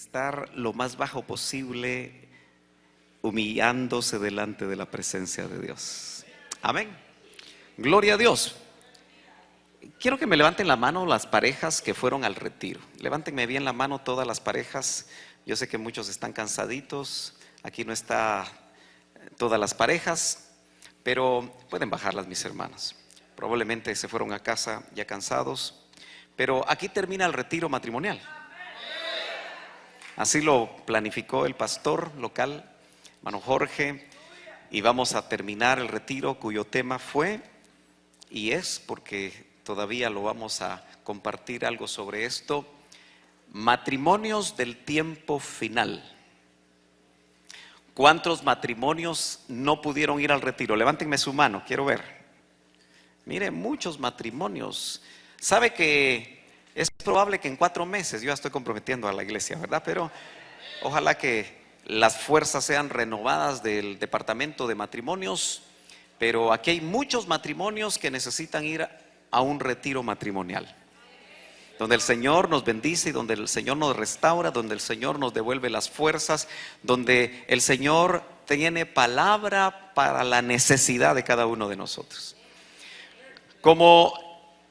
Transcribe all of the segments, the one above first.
estar lo más bajo posible, humillándose delante de la presencia de Dios. Amén. Gloria a Dios. Quiero que me levanten la mano las parejas que fueron al retiro. Levántenme bien la mano todas las parejas. Yo sé que muchos están cansaditos. Aquí no está todas las parejas, pero pueden bajarlas, mis hermanos. Probablemente se fueron a casa ya cansados, pero aquí termina el retiro matrimonial. Así lo planificó el pastor local, hermano Jorge, y vamos a terminar el retiro cuyo tema fue y es, porque todavía lo vamos a compartir algo sobre esto, matrimonios del tiempo final. ¿Cuántos matrimonios no pudieron ir al retiro? Levántenme su mano, quiero ver. Mire, muchos matrimonios. Sabe que es probable que en 4 meses, yo ya estoy comprometiendo a la iglesia, ¿verdad? Pero ojalá que las fuerzas sean renovadas del departamento de matrimonios. Pero aquí hay muchos matrimonios que necesitan ir a un retiro matrimonial, donde el Señor nos bendice y donde el Señor nos restaura, donde el Señor nos devuelve las fuerzas, donde el Señor tiene palabra para la necesidad de cada uno de nosotros. Como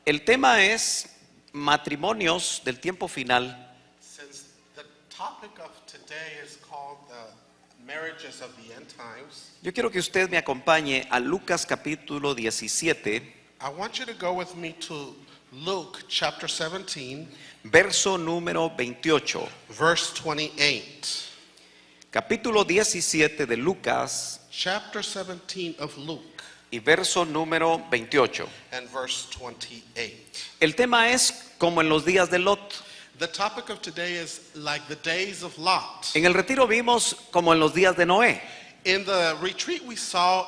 el tema es matrimonios del tiempo final, Since the topic of today is called the marriages of the end times, yo quiero que usted me acompañe a Lucas capítulo 17, I want you to go with me to Luke chapter 17, verso número 28. verse 28. Capítulo 17 de Lucas Chapter 17 of Luke y verso número 28. and verse 28. El tema es como en los días de Lot. The topic of today is like the days of Lot. En el retiro vimos como en los días de Noé. In the retreat we saw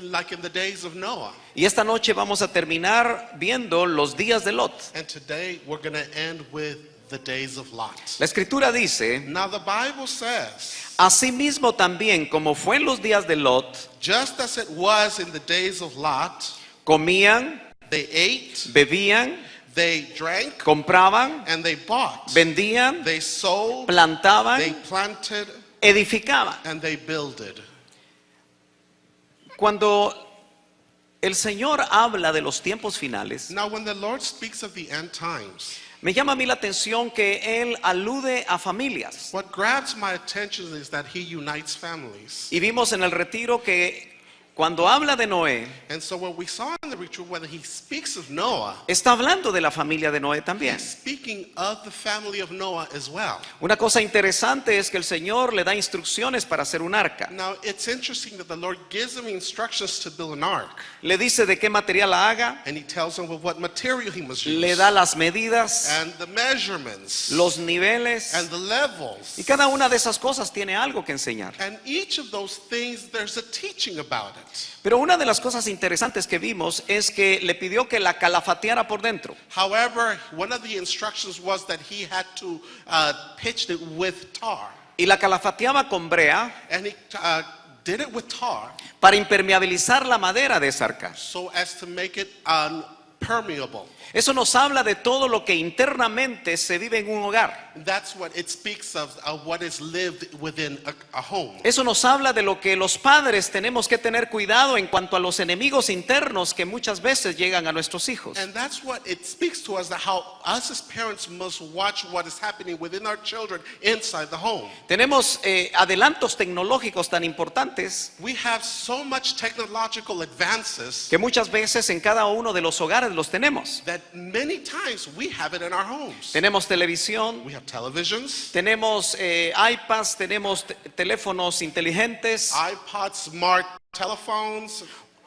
like in the days of Noah. Y esta noche vamos a terminar viendo los días de Lot. And today we're going to end with the days of Lot. La escritura dice: Now the Bible says, asimismo también como fue en los días de Lot, just as it was in the days of Lot, comían, they ate, bebían, they drank, compraban, and they bought. vendían, They sold, they plantaban, planted, edificaban. and they builded. Cuando el Señor habla de los tiempos finales, Now when the Lord speaks of the end times, me llama a mí la atención que Él alude a familias. what grabs my attention is that he unites families. Y vimos en el retiro que cuando habla de Noé, And so what we saw in the retreat, when he speaks of Noah, está hablando de la familia de Noé también. he's speaking of the family of Noah as well. Una cosa interesante es que el Señor le da instrucciones para hacer un arca. Now it's interesting that the Lord gives him instructions to build an ark, Le dice de qué material la haga, and he tells him what material he must use, le da las medidas, and the measurements, los niveles, and the levels. y cada una de esas cosas tiene algo que enseñar. And each of those things, there's a teaching about it. Pero una de las cosas interesantes que vimos es que le pidió que la calafateara por dentro. However, one of the instructions was that he had to pitch it with tar. Y la calafateaba con brea And he did it with tar para impermeabilizar la madera de esa arca. so as to make it permeable. Eso nos habla de todo lo que internamente se vive en un hogar. That's what it speaks of what is lived within a home. Eso nos habla de lo que los padres tenemos que tener cuidado en cuanto a los enemigos internos que muchas veces llegan a nuestros hijos. And that's what it speaks to us, that how us as parents must watch what is happening within our children inside the home. Tenemos adelantos tecnológicos tan importantes We have so much technological advances que muchas veces en cada uno de los hogares los tenemos. that many times we have it in our homes. Tenemos televisión, We have televisions, tenemos iPads, tenemos teléfonos inteligentes. iPods, smart telephones,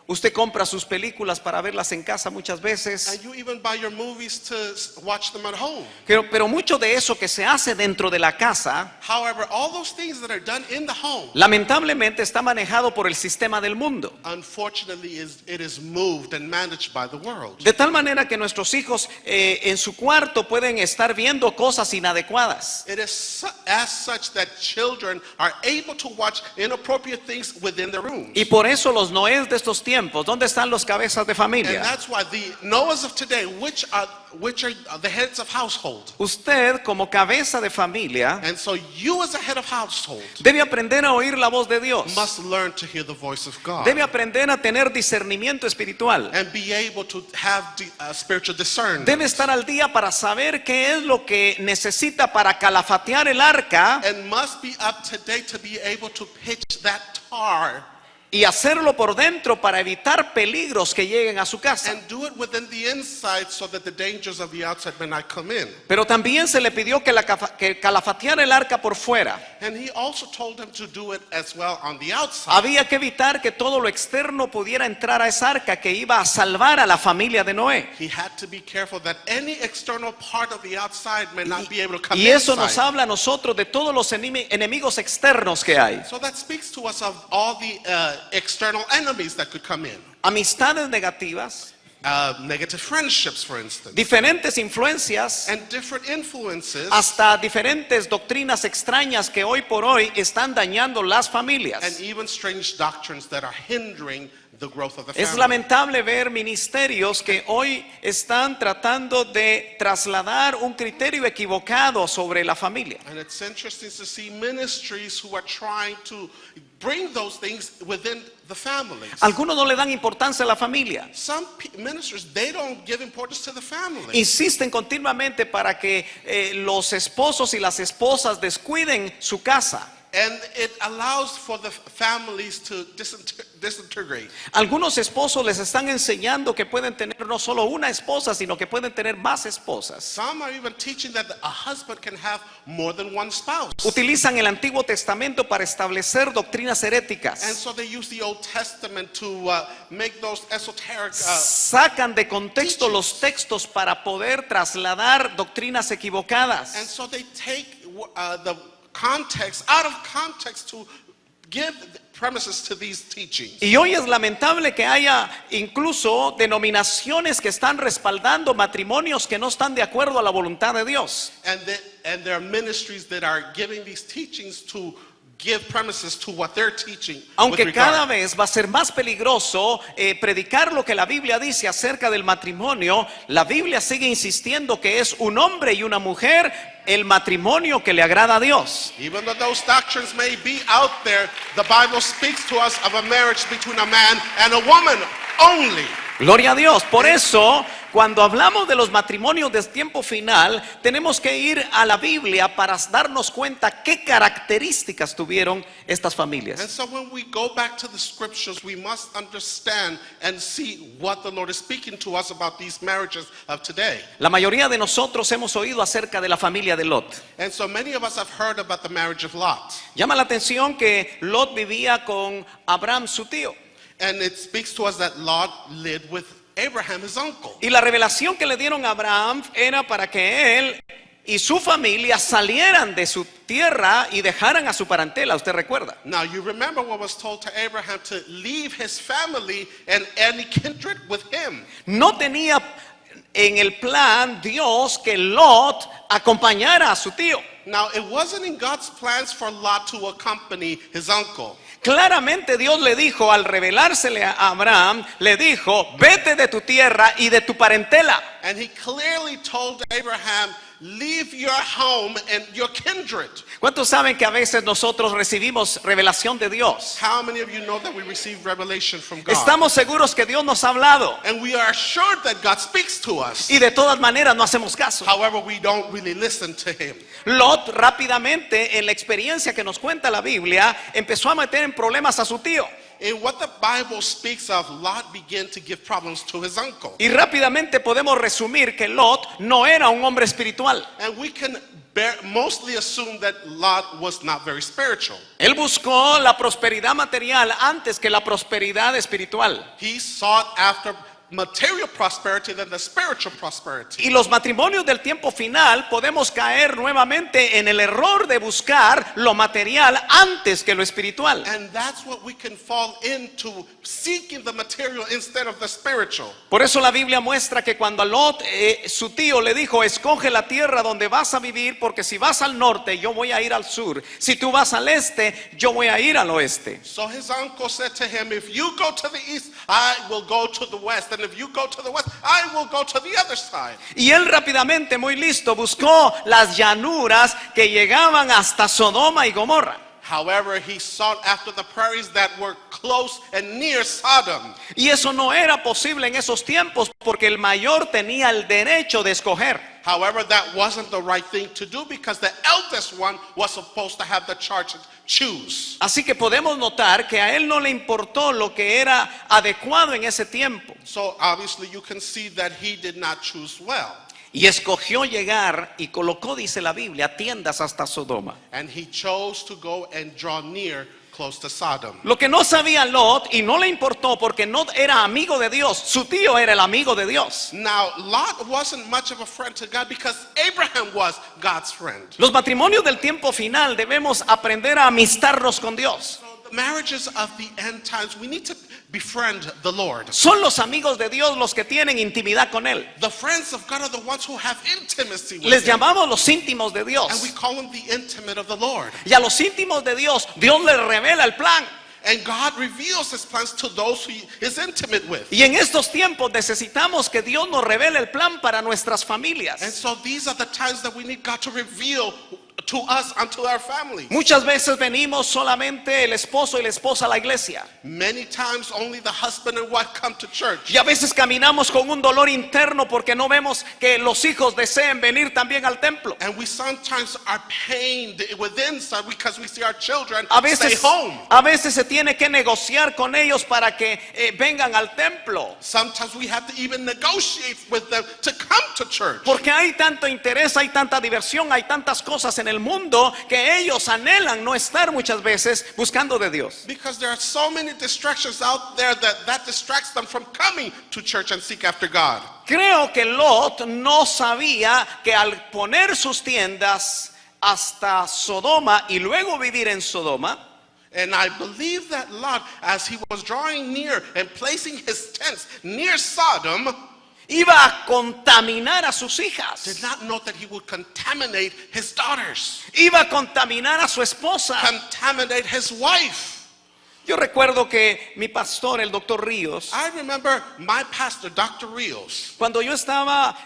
Usted compra sus películas para verlas en casa muchas veces. and you even buy your movies to watch them at home. Pero mucho de eso que se hace dentro de la casa, However, all those things that are done in the home, lamentablemente está manejado por el sistema del mundo. unfortunately, it is moved and managed by the world. De tal manera que nuestros hijos en su cuarto pueden estar viendo cosas inadecuadas. It is as such that children are able to watch inappropriate things within their rooms. Y por eso los Noés de estos tiempos tiempos, ¿dónde están los cabezas de And familia? that's why the Noahs of today, which are the heads of household. Usted como cabeza de familia And so you as a head of household debe aprender a oír la voz de Dios. must learn to hear the voice of God. Debe aprender a tener discernimiento espiritual. And be able to have spiritual discernment. Debe estar al día para saber qué es lo que necesita para calafatear el arca And must be up to date to be able to pitch that tar y hacerlo por dentro para evitar peligros que lleguen a su casa. and do it within the inside so that the dangers of the outside may not come in. Pero también se le pidió que calafateara el arca por fuera. And he also told them to do it as well on the outside. Había que evitar que todo lo externo pudiera entrar a esa arca que iba a salvar a la familia de Noé. He had to be careful that any external part of the outside may not be able to come Y eso inside. nos habla a nosotros de todos los enemigos externos que hay. So that speaks to us of all the external enemies that could come in. Amistades negativas, Negative friendships, for instance, diferentes influencias, and different influences, hasta diferentes doctrinas extrañas que hoy por hoy están dañando las and familias. even strange doctrines that are hindering the growth of the Es family. lamentable ver ministerios que hoy están tratando de trasladar un criterio equivocado sobre la familia. And it's interesting to see ministries who are trying to bring those things within the families. Algunos no le dan importancia a la familia. Some ministers, they don't give importance to the family. Insisten continuamente para que los esposos y las esposas descuiden su casa. And it allows for the families to disintegrate. Algunos esposos les están enseñando que pueden tener no solo una esposa, sino que pueden tener más esposas. Some are even teaching that a husband can have more than one spouse. Utilizan el Antiguo Testamento para establecer doctrinas And heréticas. so they use the Old Testament to make those esoteric Sacan de contexto los textos para poder trasladar doctrinas and equivocadas. so they take the context out of context to give premises to these teachings. Y hoy es lamentable que haya incluso denominaciones que están respaldando matrimonios que no están de acuerdo a la voluntad de Dios. And there are ministries that are giving these teachings to give premises to what they're teaching. Aunque with cada regard. vez va a ser más peligroso predicar lo que la Biblia dice acerca del matrimonio, la Biblia sigue insistiendo que es un hombre y una mujer el matrimonio que le agrada a Dios. Even though those doctrines may be out there, the Bible speaks to us of a marriage between a man and a woman only. Gloria a Dios. Por eso, cuando hablamos de los matrimonios del tiempo final, tenemos que ir a la Biblia para darnos cuenta qué características tuvieron estas And familias. so when we go back to the scriptures, we must understand and see what the Lord is speaking to us about these marriages of today. La mayoría de nosotros hemos oído acerca de la familia de Lot. And so many of us have heard about the marriage of Lot. Llama la atención que Lot vivía con Abraham, su tío. And it speaks to us that Lot lived with Abraham, his uncle. Y la revelación que le dieron a Abraham era para que él y su familia salieran de su tierra y dejaran a su parentela. ¿Usted recuerda? Now you remember what was told to Abraham to leave his family and any kindred with him. No tenía en el plan Dios que Lot acompañara a su tío. Now it wasn't in God's plans for Lot to accompany his uncle. Claramente Dios le dijo, al revelársele a Abraham, le dijo, vete de tu tierra y de tu parentela. And he clearly told Abraham, leave your home and your kindred. ¿Cuántos saben que a veces nosotros recibimos revelación de Dios? How many of you know that we receive revelation from God? Estamos seguros que Dios nos ha hablado And we are assured that God speaks to us. y de todas maneras no hacemos caso. However, we don't really listen to him. Lot rápidamente, en la experiencia que nos cuenta la Biblia, empezó a meter en problemas a su tío. In what the Bible speaks of, Lot began to give problems to his uncle. Y rápidamente podemos resumir que Lot no era un hombre espiritual. And we can mostly assume that Lot was not very spiritual. Él buscó la prosperidad material antes que la prosperidad espiritual. He sought after material prosperity than the spiritual prosperity. Y los matrimonios del tiempo final podemos caer nuevamente en el error de buscar lo material antes que lo espiritual. And that's what we can fall into, seeking the material instead of the spiritual. Por eso la Biblia muestra que cuando a Lot, su tío le dijo, escoge la tierra donde vas a vivir, porque si vas al norte, yo voy a ir al sur. Si tú vas al este, yo voy a ir al oeste. So his uncle said to him, if you go to the east, I will go to the west. And if you go to the west, I will go to the other side. Y él rápidamente, muy listo, buscó las llanuras que llegaban hasta Sodoma y Gomorra. However, he sought after the prairies that were close and near Sodom. Y eso no era posible en esos tiempos porque el mayor tenía el derecho de escoger. However, that wasn't the right thing to do because the eldest one was supposed to have the charge to choose. Así que podemos notar que a él no le importó lo que era adecuado en ese tiempo. So obviously you can see that he did not choose well. Y escogió llegar y colocó, dice la Biblia, tiendas hasta Sodoma. And he chose to go and draw near close to Sodom. Lo que no sabía Lot y no le importó porque no era amigo de Dios, su tío era el amigo de Dios. Now, Lot wasn't much of a friend to God because Abraham was God's friend. Los matrimonios del tiempo final debemos aprender a amistarnos con Dios. So the marriages of the end times, we need to befriend the Lord. Son los amigos de Dios los que tienen intimidad con Él. The friends of God are the ones who have intimacy with Les Him. llamamos los íntimos de And we Dios. call them the intimate of the Lord. Y a los íntimos de Dios, Dios les revela el plan. And God reveals His plans to those He is intimate with. Y en estos tiempos necesitamos que Dios nos revele el plan para nuestras And familias. so these are the times that we need God to reveal to us and to our families. Muchas veces venimos solamente el esposo y la esposa a la iglesia. Many times only the husband and wife come to church. Y a veces caminamos con un dolor interno porque no vemos que los hijos deseen venir también al templo. And we sometimes are pained within inside because we see our children A stay veces, home. a veces se tiene que negociar con ellos para que vengan al templo. Sometimes we have to even negotiate with them to come to church. Porque hay tanto interés, hay tanta diversión, hay tantas cosas en el mundo que ellos anhelan no estar muchas veces buscando de Dios. Because there are so many distractions out there that distracts them from coming to church and seek after God. Creo que Lot no sabía que al poner sus tiendas hasta Sodoma y luego vivir en Sodoma, And I believe that Lot, as he was drawing near and placing his tents near Sodom, iba a contaminar a sus did hijas, not know that he would contaminate his daughters, iba a contaminar a su esposa. contaminate his wife. Yo recuerdo que mi pastor, el doctor Ríos, I remember my pastor, Dr. Rios, cuando yo estaba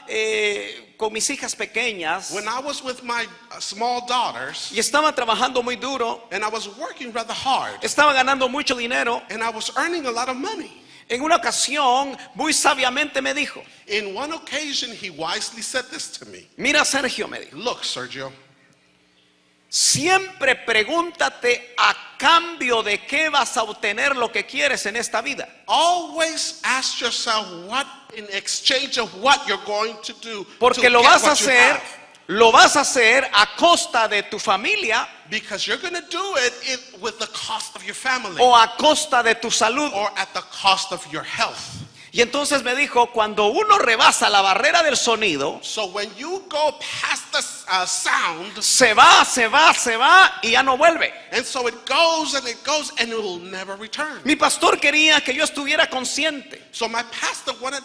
con mis hijas pequeñas when I was with my small daughters, y estaba trabajando muy duro, and I was working rather hard, estaba ganando mucho dinero, and I was earning a lot of money. en una ocasión muy sabiamente me dijo, In one occasion, he wisely said this to me. mira Sergio, me dijo, Look, Sergio, siempre pregúntate a cambio de qué vas a obtener lo que quieres en esta vida. always ask yourself what, in exchange of what you're going to do, Porque to lo get vas a what you hacer, have. lo vas a hacer a costa de tu familia Because you're going to do it with the cost of your family o a costa de tu salud. or at the cost of your health. Y entonces me dijo, cuando uno rebasa la barrera del sonido, So when you go past the sound, se va y ya no vuelve. and so it goes and it will never return. Mi pastor quería que yo estuviera consciente So my pastor wanted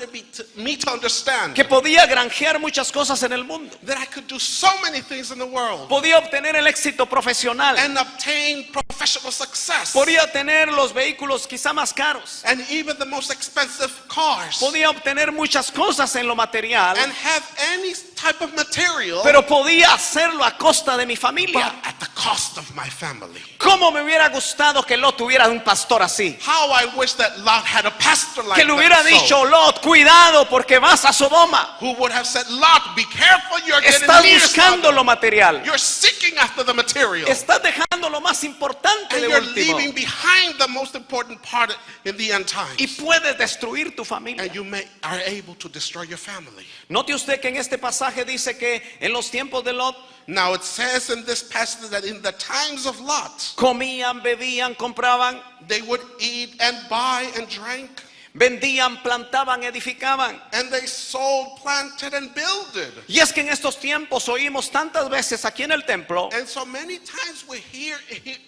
me to understand que podía granjear muchas cosas en el mundo, that I could do so many things in the world podía obtener el éxito profesional, and obtain professional success podía tener los vehículos quizá más caros, and even the most expensive cars podía obtener muchas cosas en lo material, and have any type of material, pero podía hacerlo a costa de mi but familia. at the cost of my family. ¿Cómo me hubiera gustado que Lot tuviera un pastor así? How I wish that Lot had a pastor like Que le hubiera that, dicho, Lot, cuidado porque vas a Sodoma. who would have said, Lot, be careful, you're getting Estás near buscando Sodom. lo material. You're seeking after the material. Estás dejando lo más importante And de you're último. leaving behind the most important part in the end times. Y puedes destruir tu familia. And you are able to destroy your family. Note usted que en este pasaje dice que en los tiempos de Lot Now it says in this passage that in the times of Lot, comían, bebían, compraban. they would eat and buy and drink. vendían, plantaban, edificaban. And they sold, planted, and builded. Y es que en estos tiempos oímos tantas veces aquí en el templo And so many times we hear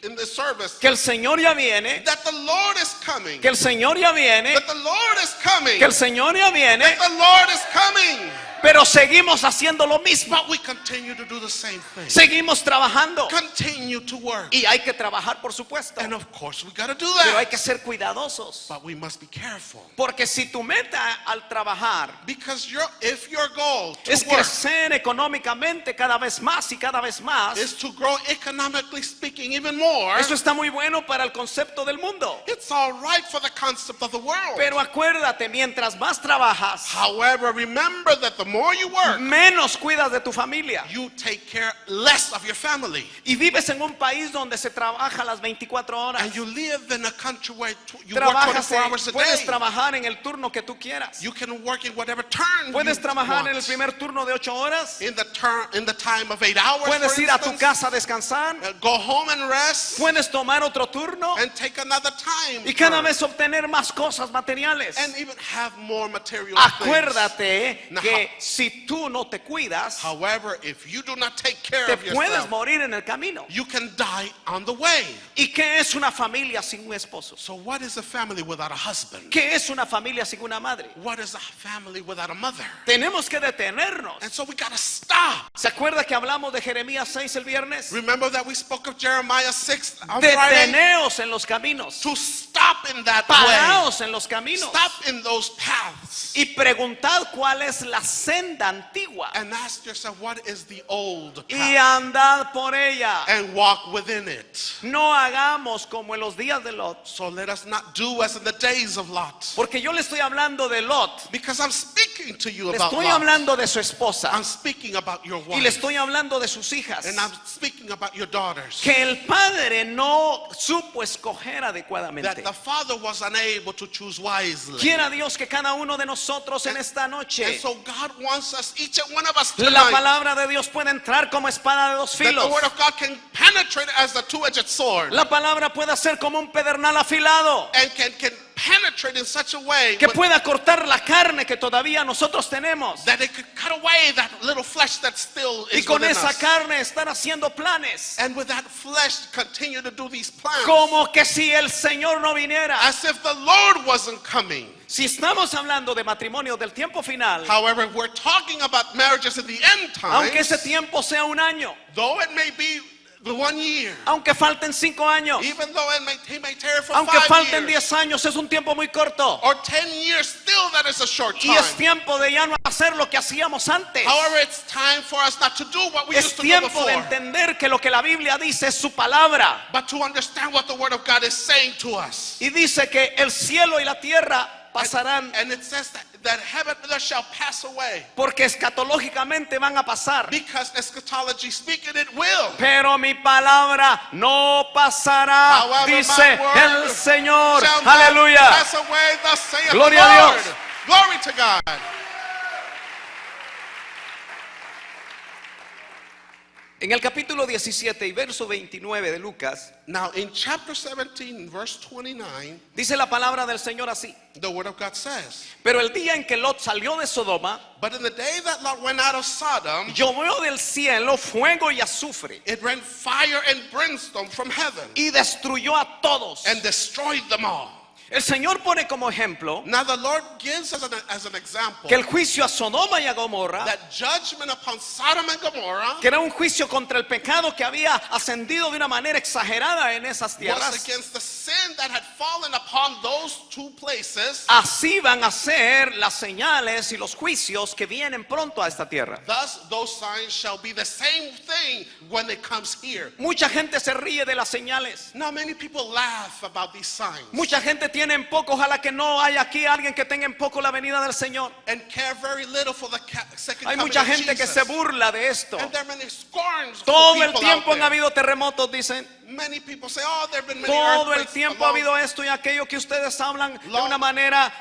in the service que el Señor ya viene, that the Lord is coming. que el Señor ya viene, That the Lord is coming. que el Señor ya viene, That the Lord is coming. pero seguimos haciendo lo mismo. But we continue to do the same thing. Seguimos trabajando. Continue to work. Y hay que trabajar, por supuesto. And of course we got to do Pero hay that. que ser cuidadosos. But we must be careful. Porque si tu meta al trabajar Because if your goal to es work crecer económicamente cada vez más y cada vez más, is to grow economically speaking even more, eso está muy bueno para el concepto del mundo. it's all right for the concept of the world. Pero acuérdate, mientras más trabajas, However, remember that the more you work, menos cuidas de tu familia. you take care less of your family. Y vives en un país donde se trabaja las 24 horas. And you live in a country where you work Trabajas 24 hours a puedes day. trabajar en el turno que tú quieras. You can work in whatever turn Puedes you trabajar want. en el primer turno de 8 horas. In the time of 8 hours, Puedes for ir a tu instance, casa a descansar. go home and rest, Puedes tomar otro turno. and take another time, Y cada turn, vez obtener más cosas materiales. and even have more material things. Acuérdate Now, que si tú no te cuidas, However, if you do not take care te of puedes yourself, morir en el camino. you can die on the way. ¿Y qué es una familia sin un esposo? So what is a family without a husband? ¿Qué es una familia sin una madre? What is a family without a mother? Tenemos que detenernos. And so we got to stop. ¿Se acuerda que hablamos de Jeremías 6 el viernes? Remember that we spoke of Jeremiah 6 on Friday? Deteneos en los caminos. To stop in that way. Paraos en los caminos. Stop in those paths. Y preguntad cuál es la senda antigua. And ask yourself, what is the old Y path? andad por ella. And walk within it. No hagamos como en los días de Lot. So let us not do as in the days of Lot. Porque yo le estoy hablando de Lot. Because I'm speaking to you Le about estoy Lot. hablando de su esposa. I'm speaking about your Y le wife. estoy hablando de sus hijas. And I'm speaking about your daughters. Que el padre no supo escoger That adecuadamente. the father was unable to choose wisely. Quiera Dios que cada uno de nosotros en esta And noche, so God wants us, each and one of us la tonight, palabra de Dios puede entrar como espada de dos that the filos. word of God can penetrate as a two-edged sword. La palabra puede ser como un pedernal afilado, And can penetrate in such a way que pueda cortar la carne que todavía nosotros tenemos. that it could cut away that little flesh that still Y is con within esa us. carne están haciendo planes. And with that flesh continue to do these plans. Como que si el Señor no viniera. As if the Lord wasn't coming. Si estamos hablando de matrimonio del tiempo final, However, if we're talking about marriages in the end aunque ese times, tiempo sea un año, though it may be the 1 year, aunque falten 5 años, even though he may tarry for aunque 5 falten years, 10 años, es un tiempo muy corto. or 10 years, still that is a short Y es time. tiempo de ya no hacer lo que hacíamos antes. However, it's time for us not to do what we Es used to do tiempo de before, entender que lo que la Biblia dice es su palabra. but to understand what the Word of God is saying to us. Y dice que el cielo y la tierra pasarán, And it says that heaven and earth shall pass away. porque escatológicamente van a pasar. Because eschatology speaking, it will. Pero mi palabra no pasará, However, dice my word el Señor. shall not Aleluya. pass away, thus saith Gloria the a Lord. Dios. Glory to God. En el capítulo 17 y verso 29 de Lucas, Now, in chapter 17, verse 29, dice la palabra del Señor así. the Word of God says, Pero el día en que Lot salió de Sodoma, but in the day that Lot went out of Sodom, llovió del cielo fuego y azufre it rained fire and brimstone from heaven y destruyó a todos. and destroyed them all. El Señor pone como ejemplo Now, the Lord gives us as an example que el juicio a Sodoma y a Gomorra, that judgment upon Sodom and Gomorrah que era un juicio contra el pecado que había ascendido de una manera exagerada en esas was tierras, against the sin that had fallen upon those two places. así van a ser las señales y los juicios que vienen pronto a esta tierra. Thus, those signs shall be the same thing when it comes here. Mucha gente se ríe de las señales. Now, many people laugh about these signs Mucha gente tiene en poco, ojalá que no haya aquí alguien que tenga en poco la venida del Señor. and care very little for the second Hay coming mucha of gente que Jesus. se burla de esto. And there are many scorns for Todo el people tiempo out han there. habido terremotos, dicen. Many people say, oh, there have been many Todo el earthquakes tiempo ha along- habido esto y aquello que ustedes hablan de Long- una manera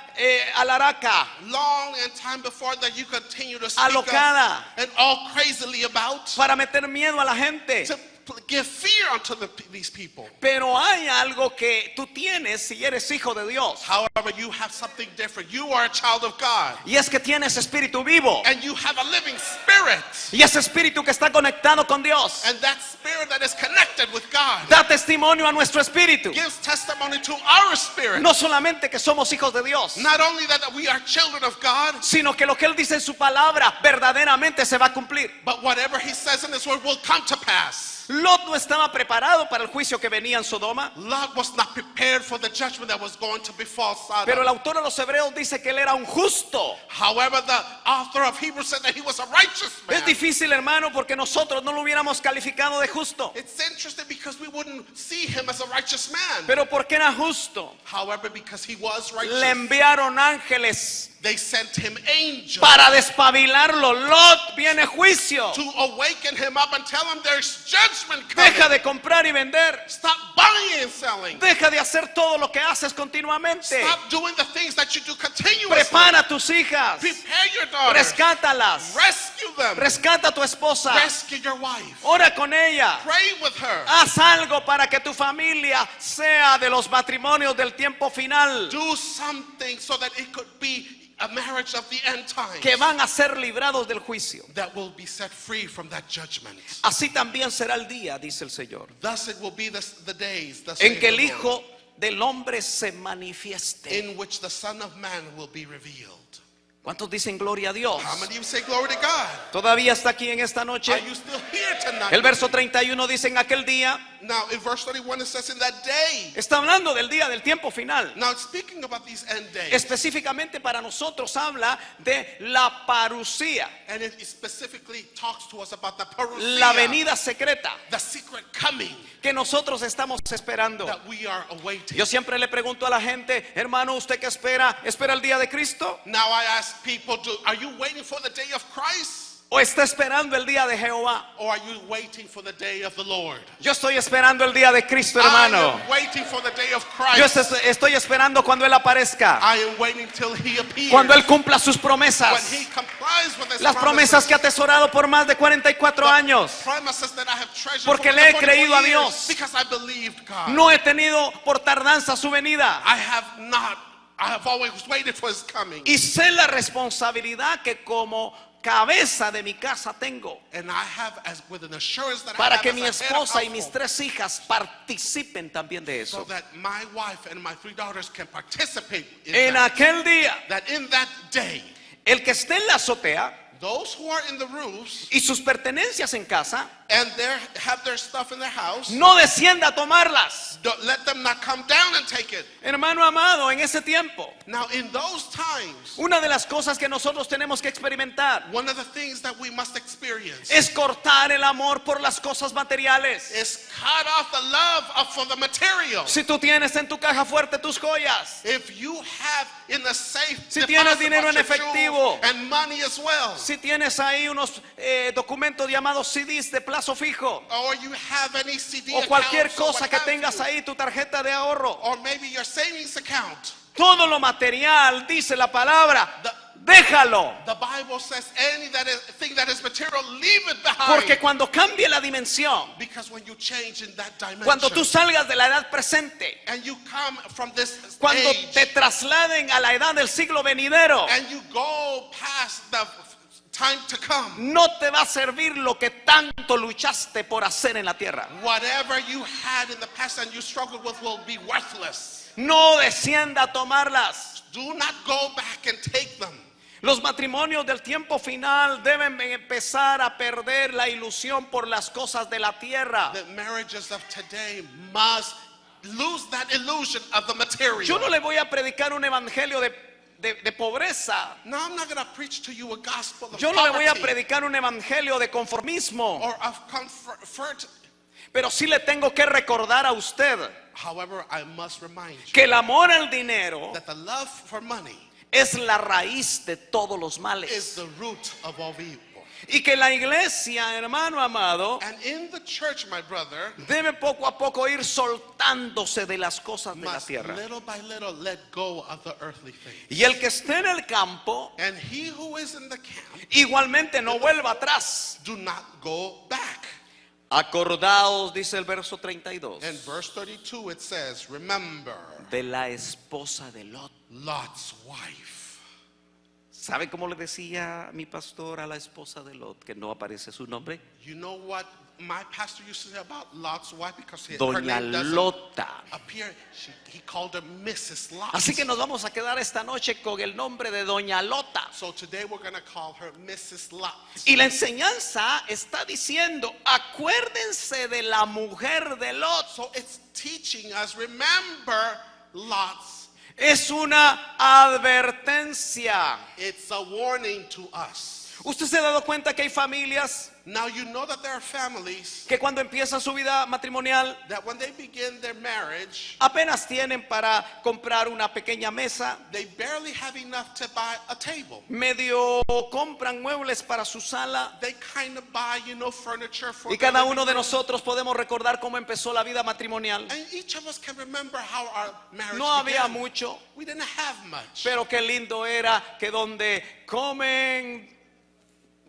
alaraca, long and time before that you continue to speak alocada, of and all crazily about para meter miedo a la gente. to give fear unto these people. Pero hay algo que tú tienes si eres hijo de Dios. However, you have something different. You are a child of God. Y es que tienes espíritu vivo. And you have a living spirit. Y ese espíritu que está conectado con Dios And that spirit that is connected with God da testimonio a nuestro espíritu. gives testimony to our spirit. No solamente que somos hijos de Dios, Not only that we are children of God, sino que lo que Él dice en su palabra verdaderamente se va a cumplir. but whatever he says in his word will come to pass. Lot no estaba preparado para el juicio que venía en Sodoma, Lot was not prepared for the judgment that was going to befall pero el Sodom. autor de los Hebreos dice que él era un justo. However, the author of Hebrews said that he was a righteous man. Es difícil, hermano, porque nosotros no lo hubiéramos calificado de justo. It's interesting because we wouldn't see him as a righteous man. Pero porque era justo, However, because he was righteous, le enviaron ángeles they sent him angels para despabilarlo. Lot, viene juicio. to awaken him up and tell him there's judgment coming. Deja de comprar y vender. Stop buying and selling. Deja de hacer todo lo que haces continuamente. Stop doing the things that you do continuously. Prepara a tus hijas. Prepare your daughters. Rescátalas. Rescue them. Rescata a tu esposa. Rescue your wife. Ora con ella. Pray with her. Haz algo para que tu familia sea de los matrimonios del tiempo final, Do something so that it could be a marriage of the end time que van a ser librados del juicio. that will be set free from that judgment. Así también será el día, dice el Señor, Thus it will be the days en que el the Lord, Hijo del Hombre se manifieste. in which the Son of Man will be revealed. ¿Cuántos dicen gloria a Dios? How many of you say glory to God? ¿Todavía está aquí en esta noche? Are you still here tonight? El verso 31 dice en aquel día. Now in verse 31 it says in that day. Está hablando del día del tiempo final. Now it's speaking about these end days. Específicamente para nosotros habla de la parucía, And it specifically talks to us about the parousia, la venida secreta the secret coming que nosotros estamos esperando. that we are awaiting. Yo siempre le pregunto a la gente, hermano, ¿usted qué espera? ¿Espera el día de Cristo? Now I ask people, are you waiting for the day of Christ? ¿O está esperando el día de Jehová? Or are you waiting for the day of the Lord? Yo estoy esperando el día de Cristo, I hermano. am waiting for the day of Yo Christ. estoy esperando cuando Él aparezca, I am waiting till he appears. cuando Él cumpla sus When promesas, he complies with his las promesas promises. que ha atesorado por más de 44 años. Promises that I have treasured Porque for le he 44 creído a years, Dios. because I believed God. No he tenido por tardanza su venida. I have always waited for his coming. Y sé la responsabilidad que como cabeza de mi casa tengo And I have, as with an assurance that I para have que as mi a head of esposa y mis household, 3 hijas participen también de so eso. that my wife and my 3 daughters can participate in En that. aquel día, That in that day, el que esté en la azotea those who are in the roofs y sus pertenencias en casa, and have their stuff in their house, no descienda a tomarlas. let them not come down and take it. Hermano amado, en ese tiempo, Now in those times, una de las cosas que nosotros tenemos que experimentar one of the things that we must experience es cortar el amor por las cosas materiales. is cut off the love for the material. Si tú tienes en tu caja fuerte tus joyas, If you have in the safe Si tienes deposit dinero of en your efectivo, jewels and money as well, si tienes ahí unos documentos llamados CDs de plazo fijo, or you have any CD o cualquier accounts or cosa what que have tengas you, ahí, tu tarjeta de ahorro, or maybe your savings account. todo lo material, dice la palabra, déjalo. The Bible says thing that is material, leave it behind. Porque cuando cambie la dimensión, Because when you change in that dimension, cuando tú salgas de la edad presente, and you come from this cuando age, te trasladen a la edad del siglo venidero, and you go past the time to come, no te va a servir lo que tanto luchaste por hacer en la tierra. whatever you had in the past and you struggled with will be worthless. No descienda a tomarlas. Do not go back and take them. Los matrimonios del tiempo final deben empezar a perder la ilusión por las cosas de la tierra. The marriages of today must lose that illusion of the material. Yo no le voy a predicar un evangelio de pobreza. Now I'm not going to preach to you a gospel of Yo no le voy a poverty predicar un evangelio de conformismo. or of comfort. Pero sí le tengo que recordar a usted However, I must remind you que el amor al dinero that the love for money es la raíz de todos los is males. the root of all evil. Y que la iglesia, hermano amado, And in the church, my brother, debe poco a poco ir soltándose de las cosas de la must tierra. little by little let go of the earthly things. Y el que esté en el campo, And he who is in the camp, igualmente no vuelva atrás. do not go back. Acordaos, dice el verso 32, In verse 32, it says, remember de la esposa de Lot. Lot's wife. ¿Sabe cómo le decía mi pastor a la esposa de Lot? Que no aparece su nombre. You know what my pastor used to say about Lot's wife? Because her Doña name doesn't Lota. appear. He called her Mrs. Lot. Así que nos vamos a quedar esta noche con el nombre de Doña Lota. So today we're going to call her Mrs. Lot. Y la enseñanza está diciendo, acuérdense de la mujer de Lot. So it's teaching us, remember Lot's. Es una advertencia. It's a warning to us. ¿Usted se ha dado cuenta que hay familias Now you know that there are families que cuando empiezan su vida matrimonial that when they begin their marriage, apenas tienen para comprar una pequeña mesa, they barely have enough to buy a table. medio compran muebles para su sala? They kind of buy, furniture for Y their cada living uno de room. nosotros podemos recordar cómo empezó la vida matrimonial. And each of us can remember how our marriage No había began. mucho, We didn't have much. pero qué lindo era que donde comen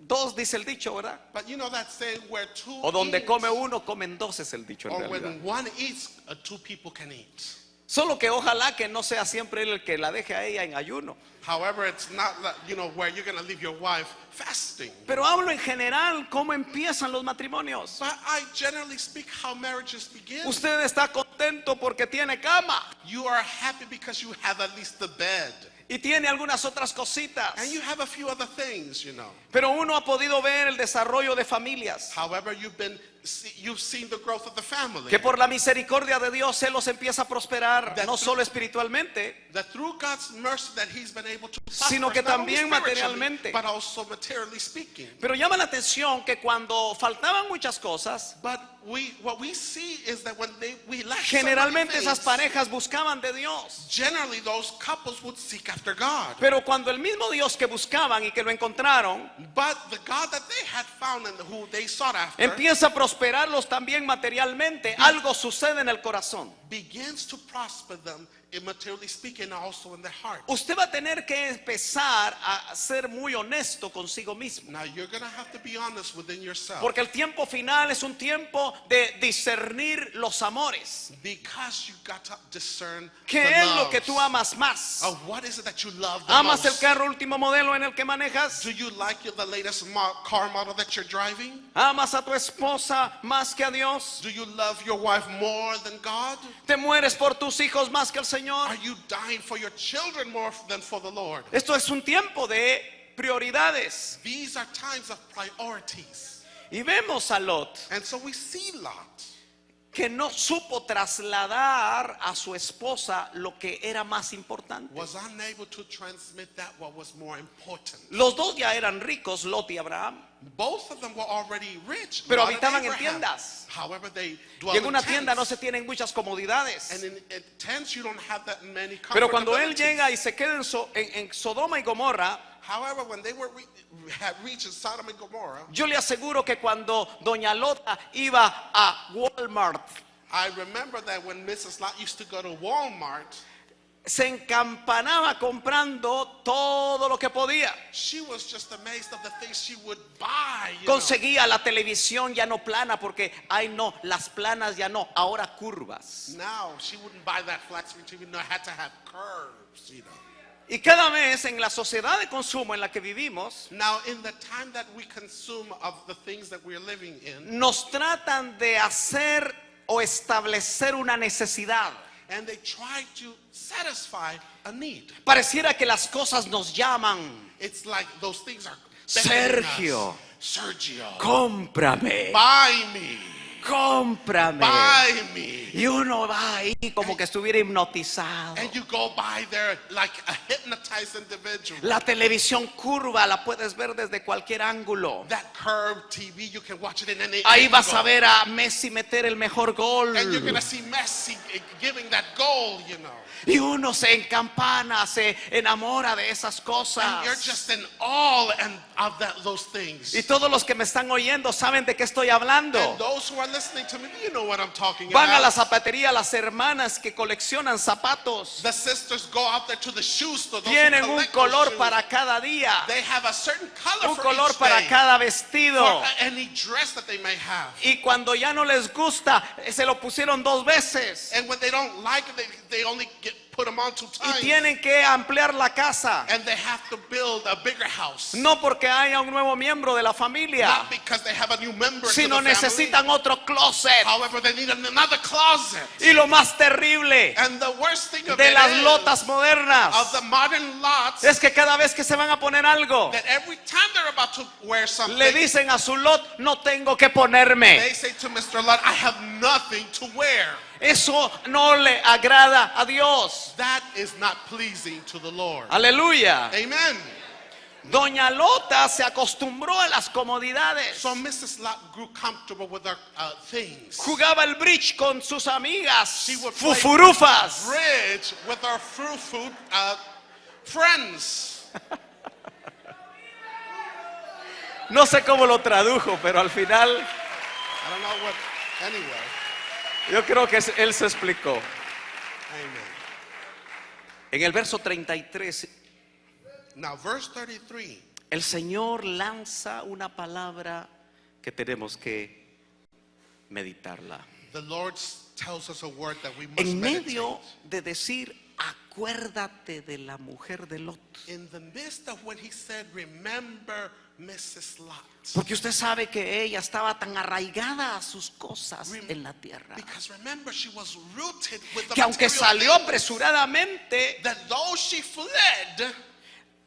dos, dice el dicho, ¿verdad? But you know that saying where two O donde eat, come uno, comen dos, es el dicho en or realidad. when one eats, two people can eat. Solo que ojalá que no sea siempre él el que la deje a ella en ayuno. However, it's not like, where you're going to leave your wife fasting. Pero hablo en general cómo empiezan los matrimonios. But I generally speak how marriages begin. Usted está contento porque tiene cama You are happy because you have at least the bed. y tiene algunas otras cositas. And you have a few other things, Pero uno ha podido ver el desarrollo de familias However, you've seen the growth of the family. que por la misericordia de Dios Él los empieza a prosperar, That no through- solo espiritualmente, That through God's mercy that He's been able to Sino que prosper, not only también spiritually, materialmente. but also materially speaking. pero llama la atención que cuando faltaban muchas cosas, But what we see is that when we lack so many generalmente esas things, parejas buscaban de Dios. generally those couples would seek after God. Pero cuando el mismo Dios que buscaban y que lo encontraron But the God that they had found and who they sought after empieza a prosperarlos también materialmente, algo sucede en el corazón. begins to prosper them materially speaking, also in their heart. Usted va a tener que empezar a ser muy honesto consigo mismo, Now you're going to have to be honest within yourself. porque el tiempo final es un tiempo de discernir los amores. Because you got to discern ¿Qué the es lo que loves. tú amas más? What is it that you love the ¿Amas el most? carro último modelo en el que manejas? Do you like the latest car model that you're driving? ¿Amas a tu esposa más que a Dios? Do you love your wife more than God? ¿Te mueres por tus hijos más que el Señor? Are you dying for your children more than for the Lord? Esto es un tiempo de prioridades. These are times of priorities. Y vemos a Lot And so we see Lot, que no supo trasladar a su esposa lo que era más importante. was unable to transmit that what was more important. Los dos ya eran ricos, Lot y Abraham. Both of them were already rich. Pero Lot and habitaban en Abraham. tiendas. However, they dwell Y en in una tienda no tents. se tienen muchas comodidades. And in tents you don't have that many Pero cuando él comfortabilities. llega y se queda en Sodoma y Gomorra, However, when they had reached Sodom and Gomorrah, yo le aseguro que cuando doña Lota iba a Walmart, I remember that when Mrs. Lot used to go to Walmart, se encampanaba comprando todo lo que podía. she was just amazed of the things she would buy. You know. Conseguía la televisión ya no plana porque, ay no, las planas ya no, ahora curvas. Now she wouldn't buy that flat screen TV. No, it had to have curves. Y cada vez en la sociedad de consumo en la que vivimos, Now, in the time that we consume of the things that we're living in, nos tratan de hacer o establecer una necesidad. and they try to satisfy a need. Pareciera que las cosas nos llaman. It's like those things are Sergio, beckoning us. Sergio, cómprame, buy me, cómprame. buy me. Y uno va ahí como que estuviera hipnotizado. And you go by there like a hypnotized individual. La televisión curva la puedes ver desde cualquier ángulo. That curved TV, you can watch it in any Ahí vas a angle. ver a Messi meter el mejor gol. And you're going to see Messi giving that goal, Y uno se encampana, se enamora de esas cosas. And you're just in awe of those things. Y todos los que me están oyendo saben de qué estoy hablando. And those who are listening to me, you know what I'm talking Van a la about. zapatería las hermanas que coleccionan zapatos. The sisters go out there to the shoe store. Those who Tienen un collect those color shoes. para cada día, They have a certain color un for color each para day, cada for vestido. any dress that they may have. Y cuando ya no les gusta, se lo pusieron 2 veces. And when they don't like it, they only put them on 2 Y times. tienen que ampliar la casa. And they have to build a bigger house. No porque haya un nuevo miembro de la familia, Not because they have a new member to sino the family. necesitan otro closet. However, they need another closet. Y lo más terrible And the worst thing of de it las is, lotas of modernas, the modern lots, es que cada vez que se van a poner algo, that every time they're about to wear something, le dicen a su lot, no tengo que ponerme. they say to Mr. Lot, I have nothing to wear. Eso no le agrada a Dios. That is not pleasing to the Lord. Aleluya. Amen. Doña Lota se acostumbró a las comodidades. So Mrs. Lot grew comfortable with her things. Jugaba el bridge con sus amigas She would play fufurufas. bridge with her food friends. No sé cómo lo tradujo, pero al final I don't know what, anyway. yo creo que él se explicó. Amen. En el verso 33, Now, verse 33. el Señor lanza una palabra que tenemos que meditarla. The Lord tells us a word that we must En meditate. medio de decir, acuérdate de la mujer de Lot. In the midst of when he said, remember Mrs. Lot. Porque usted sabe que ella estaba tan arraigada a sus cosas en la tierra, Because remember, she was rooted with the que aunque material salió things, apresuradamente, that though she fled,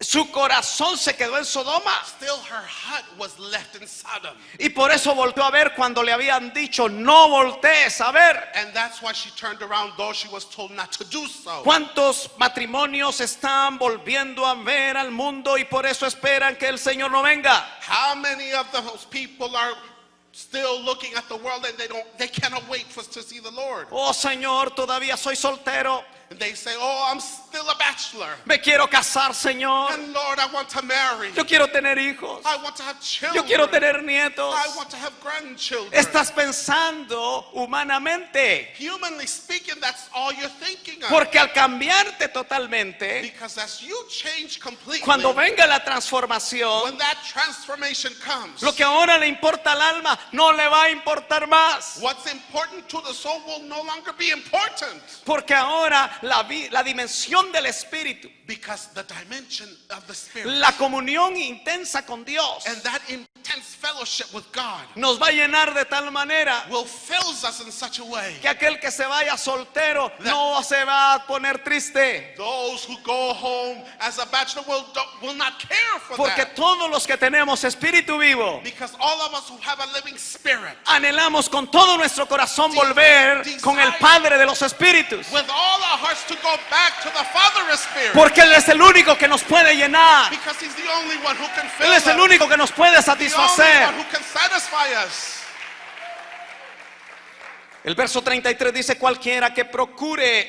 su corazón se quedó en Sodoma. still her heart was left in Sodom. Y por eso volteó a ver cuando le habían dicho, no voltees a ver. And that's why she turned around, though she was told not to do so. ¿Cuántos matrimonios están volviendo a ver al mundo y por eso esperan que el Señor no venga? How many of those people are still looking at the world and they cannot wait to see the Lord? Oh Señor, todavía soy soltero. And they say, oh, I'm still a bachelor. Me quiero casar, Señor. And Lord, I want to marry. Yo quiero tener hijos. I want to have children. Yo quiero tener nietos. I want to have grandchildren. Estás pensando humanamente. Humanly speaking, that's all you're thinking of. Porque al cambiarte totalmente, Because as you change completely, cuando venga la transformación, when that transformation comes, lo que ahora le importa al alma no le va a importar más. what's important to the soul will no longer be important. Porque ahora la dimensión del Espíritu, Because the dimension of the Spirit la comunión intensa con Dios, and that intense fellowship with God nos va a llenar de tal manera will fill us in such a way. que aquel que se vaya soltero no se va a poner triste. Those who go home as a bachelor will not care for Porque that. todos los que tenemos espíritu vivo, Because all of us who have a living spirit, anhelamos con todo nuestro corazón volver con el Padre de los Espíritus. with all our hearts to go back to the Father of Spirit. Porque Él es el único que nos puede llenar. Because He's the only one who can fill Él es el us. único que nos puede The only satisfacer. one who can satisfy us. El verso 33 dice, cualquiera que procure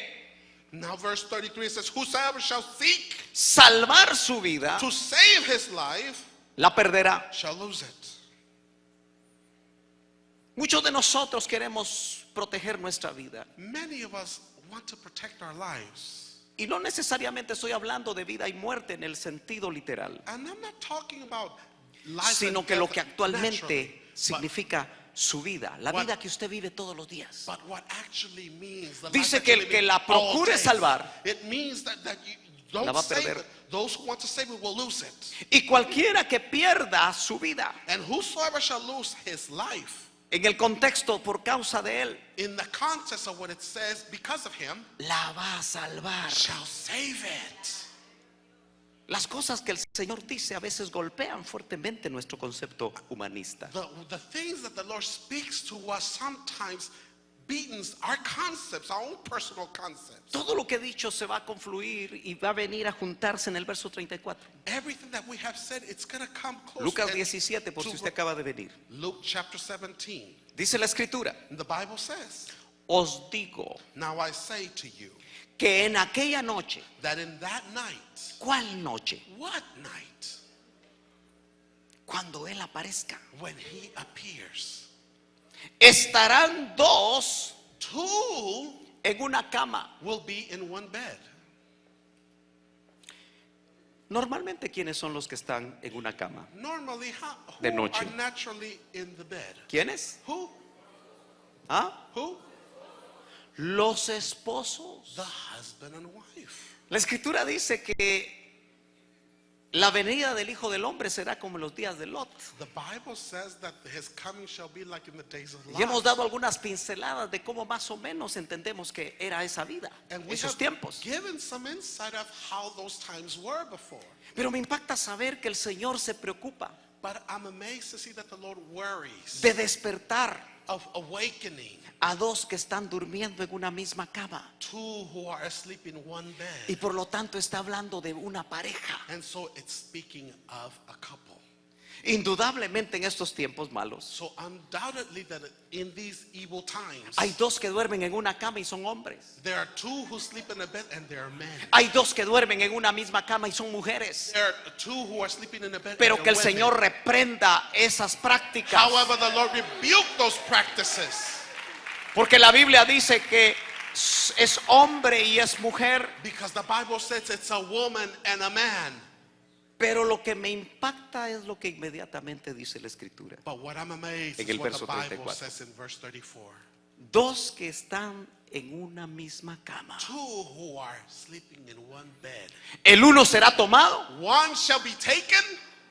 Now verse 33 says, whosoever shall seek salvar su vida, to save his life la perderá. shall lose it. Muchos de nosotros queremos proteger nuestra vida. Many of us want to protect our lives. Y no necesariamente estoy hablando de vida y muerte en el sentido literal, And I'm not talking about life sino and que lo death que actualmente naturally, significa su vida, la What- vida que usted vive todos los días. but what actually means, the Dice life that que you el live que in la all procure days. salvar, It means that you la don't va a save perder. it. Those who want to save it will lose it. Y cualquiera que pierda su vida, And whosoever shall lose his life, en el contexto por causa de él, in the context of what it says, because of him, la va a salvar. shall save it. Las cosas que el Señor dice a veces golpean fuertemente nuestro concepto humanista. The things that the Lord speaks to us sometimes beatens our concepts, our own personal concepts. Todo lo que he dicho se va a confluir y va a venir a juntarse en el verso 34. Everything that we have said, it's going to come close. Lucas and 17, por si to usted acaba de venir. Luke chapter 17. Dice la Escritura, And the Bible says, os digo now I say to you que en aquella noche, that in that night, ¿cuál noche? what night? Cuando Él aparezca, When he appears, estarán dos Two en una cama. will be in one bed. Normalmente, ¿quiénes son los que están en una cama? Normally, De who noche. are naturally in the bed? ¿Quiénes? Who? ¿Ah? Who? Los esposos. The husband and wife. La escritura dice que la venida del Hijo del Hombre será como en los días de Lot. The Bible says that his coming shall be like in the days of Y hemos Lot. dado algunas pinceladas de cómo más o menos entendemos que era esa vida, And we esos have tiempos. given some insight of how those times were before. Pero me impacta saber que el Señor se preocupa But I'm amazed to see that the Lord worries de despertar of awakening a dos que están durmiendo en una misma cama. two who are asleep in one Y bed. por lo tanto está hablando de una pareja. And so it's speaking of a couple. Indudablemente en estos tiempos malos So undoubtedly that in these evil times, hay dos que duermen en una cama y son hombres. there are two who sleep in a bed and they are men. Hay dos que duermen en una misma cama y son mujeres. There are two who are sleeping in a bed Pero and que el they're Señor women. reprenda esas prácticas. However, the Lord rebuked those practices Porque la Biblia dice que es hombre y es mujer. because the Bible says it's a woman and a man. Pero lo que me impacta es lo que inmediatamente dice la Escritura. But what I'm amazed En is el what the verso Bible 34. says in verse 34. Dos que están en una misma cama. Two who are sleeping in one bed. El uno será tomado One shall be taken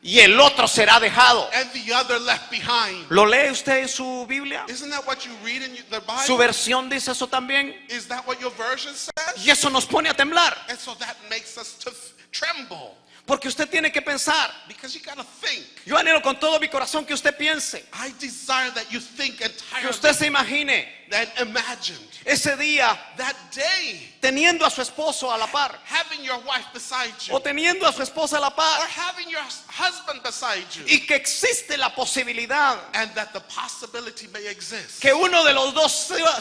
y el otro será dejado. and the other left behind. ¿Lo lee usted en su Biblia? Isn't that what you read in the ¿Su Bible? versión dice eso también? Is that what your version says? Y eso nos pone a temblar. And so that makes us to tremble Porque usted tiene que pensar. because you gotta think. Yo anhelo con todo mi corazón que usted piense, I desire that you think que entirely usted se imagine and imagined ese día that day teniendo a su esposo a la par, having your wife beside you o teniendo a su esposa a la or par, having your husband beside you, y que existe la posibilidad and that the possibility may exist que uno de los dos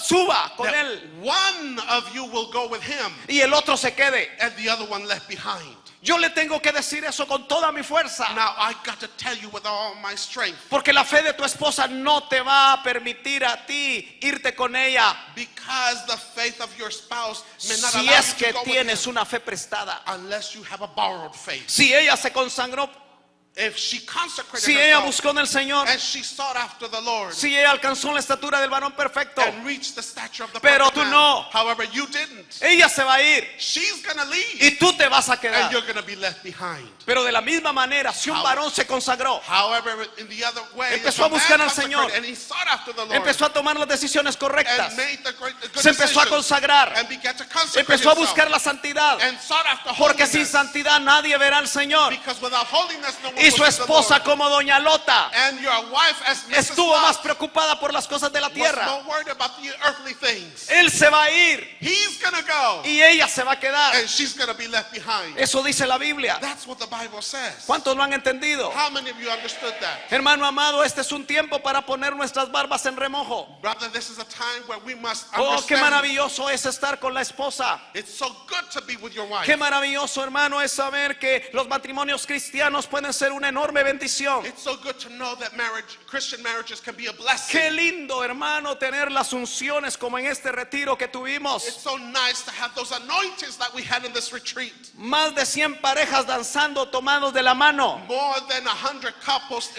suba con that él one of you will go with him y el otro se quede. and the other one left behind. Yo le tengo que decir eso con toda mi fuerza, Now I got to tell you with all my strength, porque la fe de tu esposa no te va a permitir a ti irte con ella because the faith of your spouse may not si allow es you que to go with tienes him una fe prestada. unless you have a borrowed faith. Si ella se consagró, If she consecrated si ella herself buscó en el Señor, and she sought after the Lord si ella alcanzó la estatura del varón perfecto, and reached the stature of the Pero perfect tú man, no. however you didn't, ella se va a ir she's gonna leave y tú te vas a and quedar. you're gonna be left behind. Pero de la misma manera, si un How- varón se consagró, However, in the other way, Empezó if a buscar man al Señor. consecrated and he sought after the Lord empezó a tomar las decisiones correctas, and made the good se empezó a decisions consagrar, and began to consecrate empezó a himself buscar la santidad, and sought after porque sin holiness, santidad nadie verá al Señor. because without holiness no one Y will su see the esposa, Lord. como doña Lota, And your wife as Mrs. estuvo más Lot preocupada por las cosas de la was tierra. more worried about the earthly things. Él se va a ir He's gonna go y ella se va a quedar. and she's gonna be left behind. Eso dice la Biblia. That's what the Bible says. ¿Cuántos lo han entendido? How many of you understood that? Hermano amado, este es un tiempo para poner nuestras barbas en remojo. Brother, this is a time where we must Oh, qué understand. maravilloso es estar con la esposa. It's so good to be with your wife. Qué maravilloso, hermano, es saber que los matrimonios cristianos pueden ser una enorme bendición. It's so good to know that Christian marriages can be a blessing. Qué lindo, hermano, tener las unciones como en este retiro que It's tuvimos. so nice to have those anointings that we had in this retreat. Más de 100 parejas danzando tomados de la mano, More than 100 couples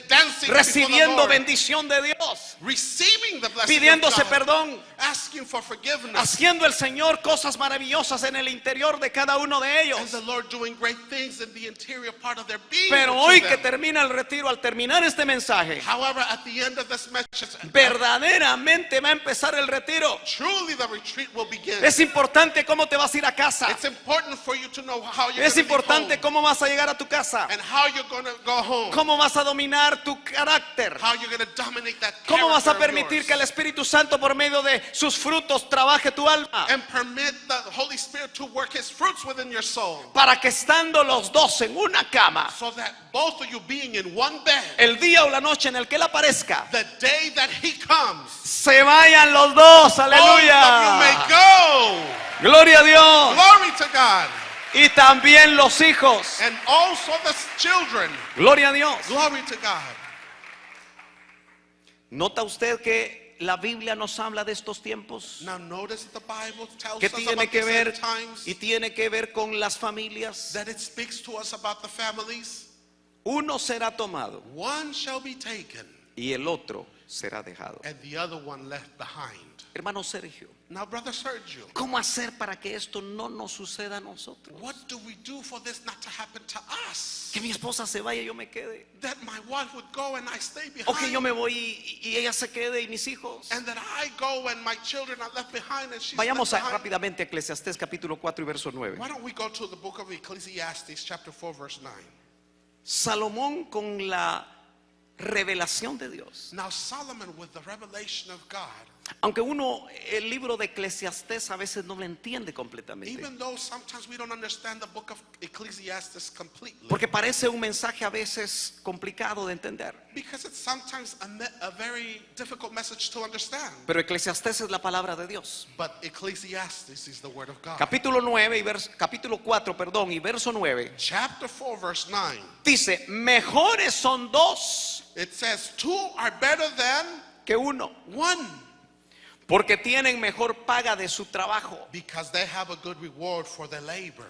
dancing before the recibiendo Lord, bendición de Dios, receiving the blessing of pidiéndose God, perdón, asking for forgiveness, haciendo el Señor cosas maravillosas en el interior de cada uno de and ellos. the Lord doing great things in the interior part of their being. Pero to hoy them. que termina el retiro, al terminar este mensaje, However, at the end of this message, verdaderamente va a empezar el retiro. truly the retreat will begin. Es importante cómo te vas a ir a casa. It's important for you to know how you're Es going to importante home cómo vas a llegar a tu casa. and how you're going to go home, Cómo vas a dominar tu carácter. how you're going to dominate that Cómo vas a character of permitir yours, que el Espíritu Santo por medio de sus frutos trabaje tu alma. and permit the Holy Spirit to work His fruits within your soul, Para que estando los dos en una cama, so that both of you being in one bed, el día o la noche en el que Él aparezca, the day that He comes, se vayan los dos. both of you may Aleluya. go. Gloria a Dios. Glory to God. Y también los hijos. And also the children. Gloria a Dios. Glory to God. ¿Nota usted que la Biblia nos habla de estos tiempos? Now notice that the Bible tells Que us tiene about que these ver end times, y tiene que ver con las familias. that it speaks to us about the families. Uno será tomado One shall be taken y el otro será dejado. and the other one left behind. Hermano Sergio, Now, Brother Sergio, ¿cómo hacer para que esto no nos suceda a nosotros? what do we do for this not to happen to us? Que mi esposa se vaya y yo me quede. That my wife would go and I stay O que yo behind. me voy y ella se quede y mis hijos. And that I go and my children are left behind and she's Vayamos left behind. rápidamente a Eclesiastés capítulo 4 y verso 9. Why don't we go to the book of Ecclesiastes chapter 4 verse 9. Salomón con la revelación de Dios. Now Solomon with the revelation of God, Aunque uno el libro de Eclesiastés a veces no lo entiende completamente. even though sometimes we don't understand the book of Ecclesiastes completely, Porque parece un mensaje a veces complicado de entender. because it's sometimes a very difficult message to understand. Pero Eclesiastés es la palabra de Dios. But Ecclesiastes is the word of God. Capítulo 9 y capítulo 4, perdón, y verso 9 Chapter 4 verse 9, dice, mejores son dos it says, two are better than que uno, one, porque tienen mejor paga de su trabajo. because they have a good reward for their labor.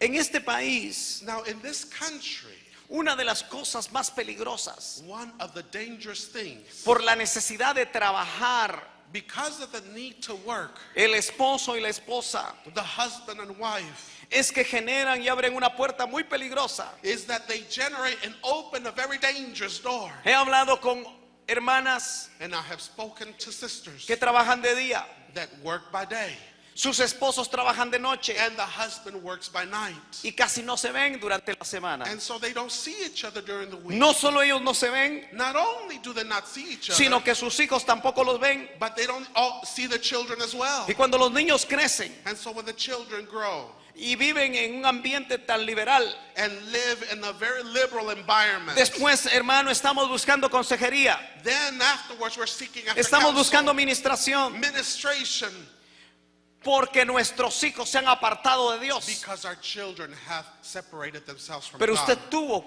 En este país, Now in this country, una de las cosas más peligrosas one of the dangerous things, por la necesidad de trabajar, because of the need to work, el esposo y la esposa, the husband and wife, es que generan y abren una puerta muy peligrosa. is that they generate and open a very dangerous door. He hablado con hermanas And I have spoken to sisters que trabajan de día, that work by day, sus esposos trabajan de noche and the husband works by night. y casi no se ven durante la semana. And so they don't see each other during the week. No solo ellos no se ven, Not only do they not see each other, sino que sus hijos tampoco los ven. but they don't all see the children as well. Y cuando los niños crecen And so when the children grow y viven en un ambiente tan liberal, and live in a very liberal environment, después, hermano, estamos buscando consejería, then afterwards we're seeking after estamos counsel, buscando administración, administration, porque nuestros hijos se han apartado de Dios. because our children have separated themselves from Pero God. usted tuvo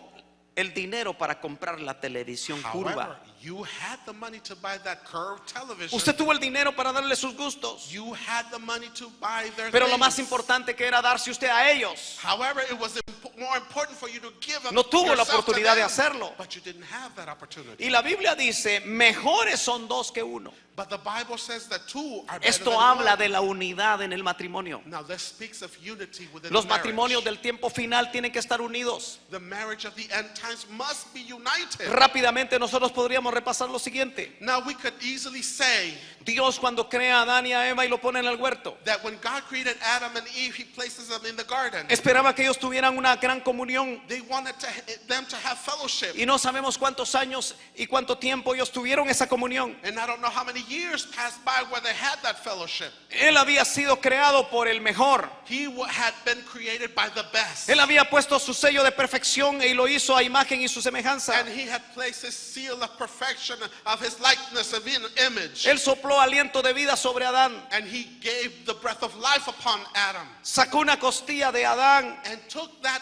el dinero para comprar la televisión However, curva. you had the money to buy that curved television. Usted tuvo el dinero para darle sus gustos. You had the money to buy their Pero lo things. más importante que era darse usted a ellos. However, it was more important for you to give them No tuvo la yourself to oportunidad de them, hacerlo. but you didn't have that opportunity. Y la Biblia dice, mejores son dos que uno. But the Bible says that two are better Esto than habla one. de la unidad en el matrimonio. Now this speaks of unity within Los the marriage. matrimonios del tiempo final tienen que estar unidos. The marriage of the end times must be united. Rápidamente nosotros podríamos repasar lo siguiente. Now we could easily say Dios cuando crea a Adán y a Eva y lo pone en el huerto, that when God created Adam and Eve, He places them in the garden. esperaba que ellos tuvieran una gran comunión. They wanted them to have fellowship. Y no sabemos cuántos años y cuánto tiempo ellos tuvieron esa comunión. And I don't know how many years passed by where they had that fellowship. Él había sido creado por el mejor. He had been created by the best. Él había puesto su sello de perfección y lo hizo a imagen y su semejanza. And He had placed His seal of perfection of His likeness of image. Él sopló aliento de vida sobre Adán. And He gave the breath of life upon Adam. Sacó una costilla de Adán And took that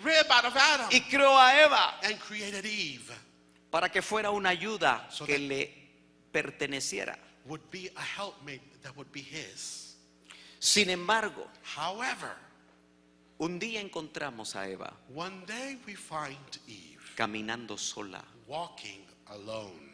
rib out of Adam. y creó a Eva And created Eve. para que fuera una ayuda So que that- le perteneciera. Would be a helpmate that would be His. Sin embargo, However, un día encontramos a Eva one day we find Eve caminando sola. walking alone.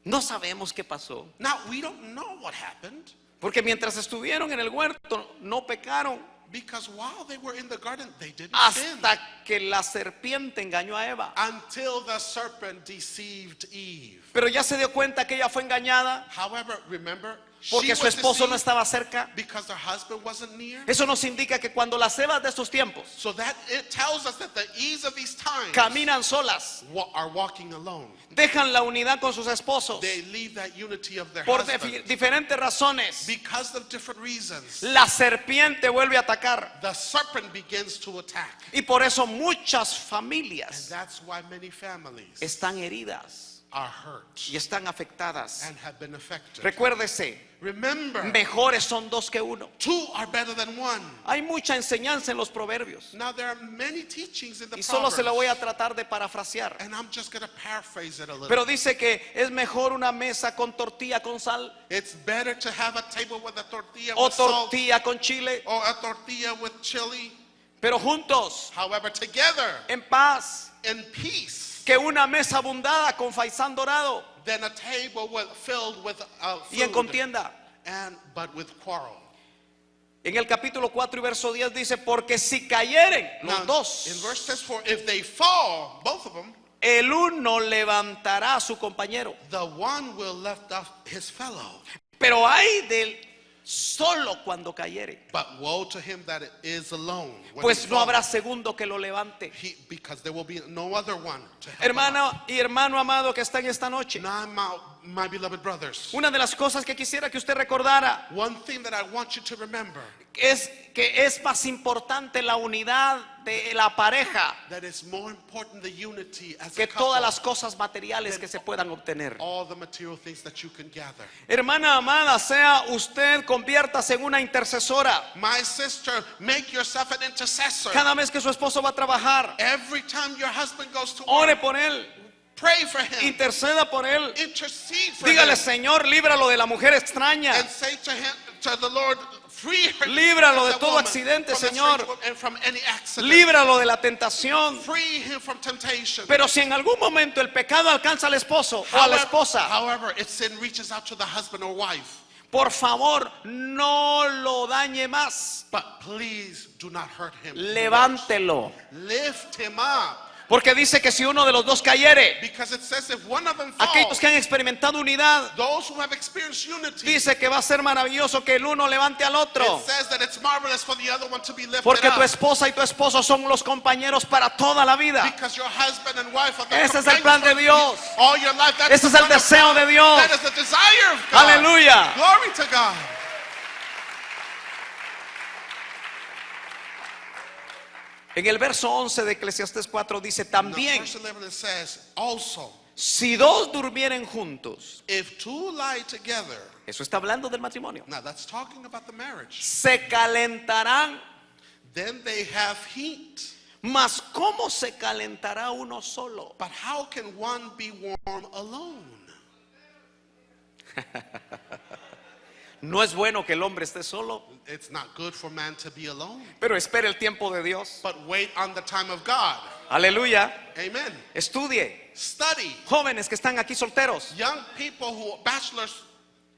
No sabemos qué pasó, Now, we don't know what happened, porque mientras estuvieron en el huerto no pecaron because while they were in the garden, they didn't sin. hasta que la serpiente engañó a Eva. Until the serpent deceived Eve. Pero ya se dio cuenta que ella fue engañada However, remember, porque she su was esposo no deceived estaba cerca. because her husband wasn't near. Eso nos indica que cuando las Evas de estos tiempos So that it tells us that the Eves of these times caminan solas, are walking alone. dejan la unidad con sus esposos They leave that unity of their por husband diferentes razones. because of different reasons. La serpiente vuelve a atacar The serpent begins to attack. y por eso muchas And familias that's why many families están heridas. are hurt y están afectadas. and have been affected. Recuérdese, Remember, mejores son dos que uno. two are better than one. Hay mucha enseñanza en los proverbios Now there are many teachings in the y solo se la voy a Proverbs, tratar de parafrasear. and I'm just going to paraphrase it a little. Pero dice que es mejor una mesa con tortilla con sal It's better to have a table with a tortilla o with salt tortilla con chile, or a tortilla with chili. pero juntos, However, together en paz, in peace, que una mesa abundada con faisán dorado than a table filled with y en food, contienda. but with quarrel. En el capítulo 4 y verso 10 dice, porque si cayeren los Now, dos, in verse 4, if they fall, both of them, el uno levantará a su compañero. the one will lift up his fellow. Pero hay del solo cuando cayere, But woe to him that is alone. when pues he no habrá falls. segundo que lo levante. Because there will be no other one to help him out. Hermana y hermano amado que está en esta noche, Now, my beloved brothers, una de las cosas que quisiera que usted recordara one thing that I want you to remember, es que es más importante la unidad de la pareja that is more important the unity as que a couple, todas las cosas materiales que se puedan obtener. all the material things that you can gather. Hermana amada, sea usted, conviértase en una intercesora. My sister, make yourself an intercessor. Cada vez que su esposo va a trabajar, Every time your husband goes to ore work, por él, pray for him. interceda por él. Intercede for Dígale, him. Señor, líbralo de la mujer extraña. And say to him, to the Lord, free her. Líbralo de the todo woman accidente, from the Señor. strange woman and from any accident. Líbralo de la tentación. Free him from temptation. Pero si en algún momento el pecado alcanza al esposo o a la esposa, However, if sin reaches out to the husband or wife, por favor, no lo dañe más. but please do not hurt him. Levántelo. Lift him up. Porque dice que si uno de los dos cayere, Because it says if one of them aquellos falls, que han experimentado unidad, those who have experienced unity, dice que va a ser maravilloso que el uno levante al otro. it says that it's marvelous for the other one to be lifted Porque tu up. esposa y tu esposo son los compañeros para toda la vida. Because your husband and wife are the Ese es el plan de companions Dios. for all your life. That's Ese the es el plan of deseo God. de Dios. That is the desire of God. Aleluya. Glory to God. En el verso 11 de Eclesiastés 4 dice Now, también, verse 11 it says, also, si dos durmieren juntos, if two lie together, eso está hablando del matrimonio, now that's talking about the marriage, se calentarán, then they have heat. mas ¿cómo se calentará uno solo? But how can one be warm alone? No es bueno que el hombre esté solo, It's not good for man to be alone. pero espere el tiempo de Dios. But wait on the time of God. Aleluya. Amen. Estudie. Study. Jóvenes que están aquí solteros, Young people who bachelors,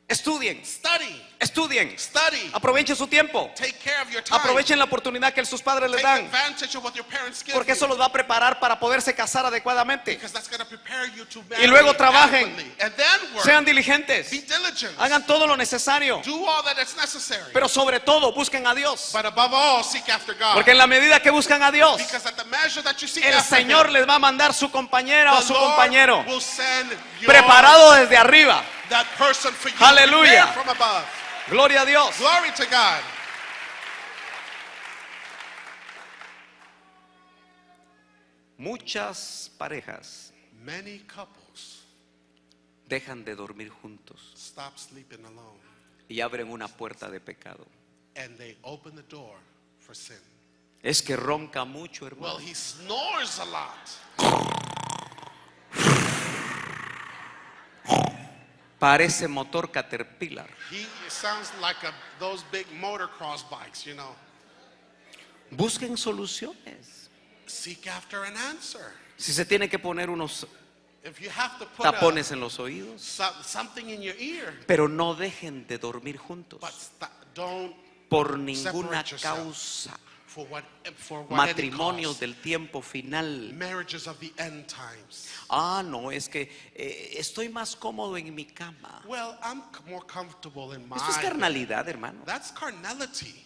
estudien, study. estudien. Study. Aprovechen su tiempo. Take care of your time. Aprovechen la oportunidad que sus padres les Take dan, advantage of what your parents give porque eso you. los va a preparar para poderse casar adecuadamente. Because that's going to prepare you to Y luego marry trabajen. adequately. And then work. Sean diligentes, Be diligent. hagan todo lo necesario, Do all that is necessary. pero sobre todo busquen a Dios, But above all, seek after God. porque en la medida que buscan a Dios, Because at the measure that you seek el after Señor Him, les va a mandar su compañera o the su Lord compañero will send your, preparado desde arriba. that person for you Hallelujah. prepared from above. Gloria a Dios. Glory to God. Muchas parejas Many couples dejan de dormir juntos stop sleeping alone y abren una puerta de pecado. and they open the door for sin. Es que ronca mucho, Well, hermano. he snores a lot. Parece motor Caterpillar. He sounds like those big motocross bikes, you know. Busquen soluciones. Seek after an answer. Si se tiene que poner unos If you have to put tapones en los oídos, something in your ear, pero no dejen de dormir juntos but don't por ninguna separate yourself. causa. for any Matrimonios cause. del tiempo final. Marriages of the end times. Ah, no, es que estoy más cómodo en mi cama. Well, I'm more comfortable in my Esto es carnalidad, hermano. That's carnality.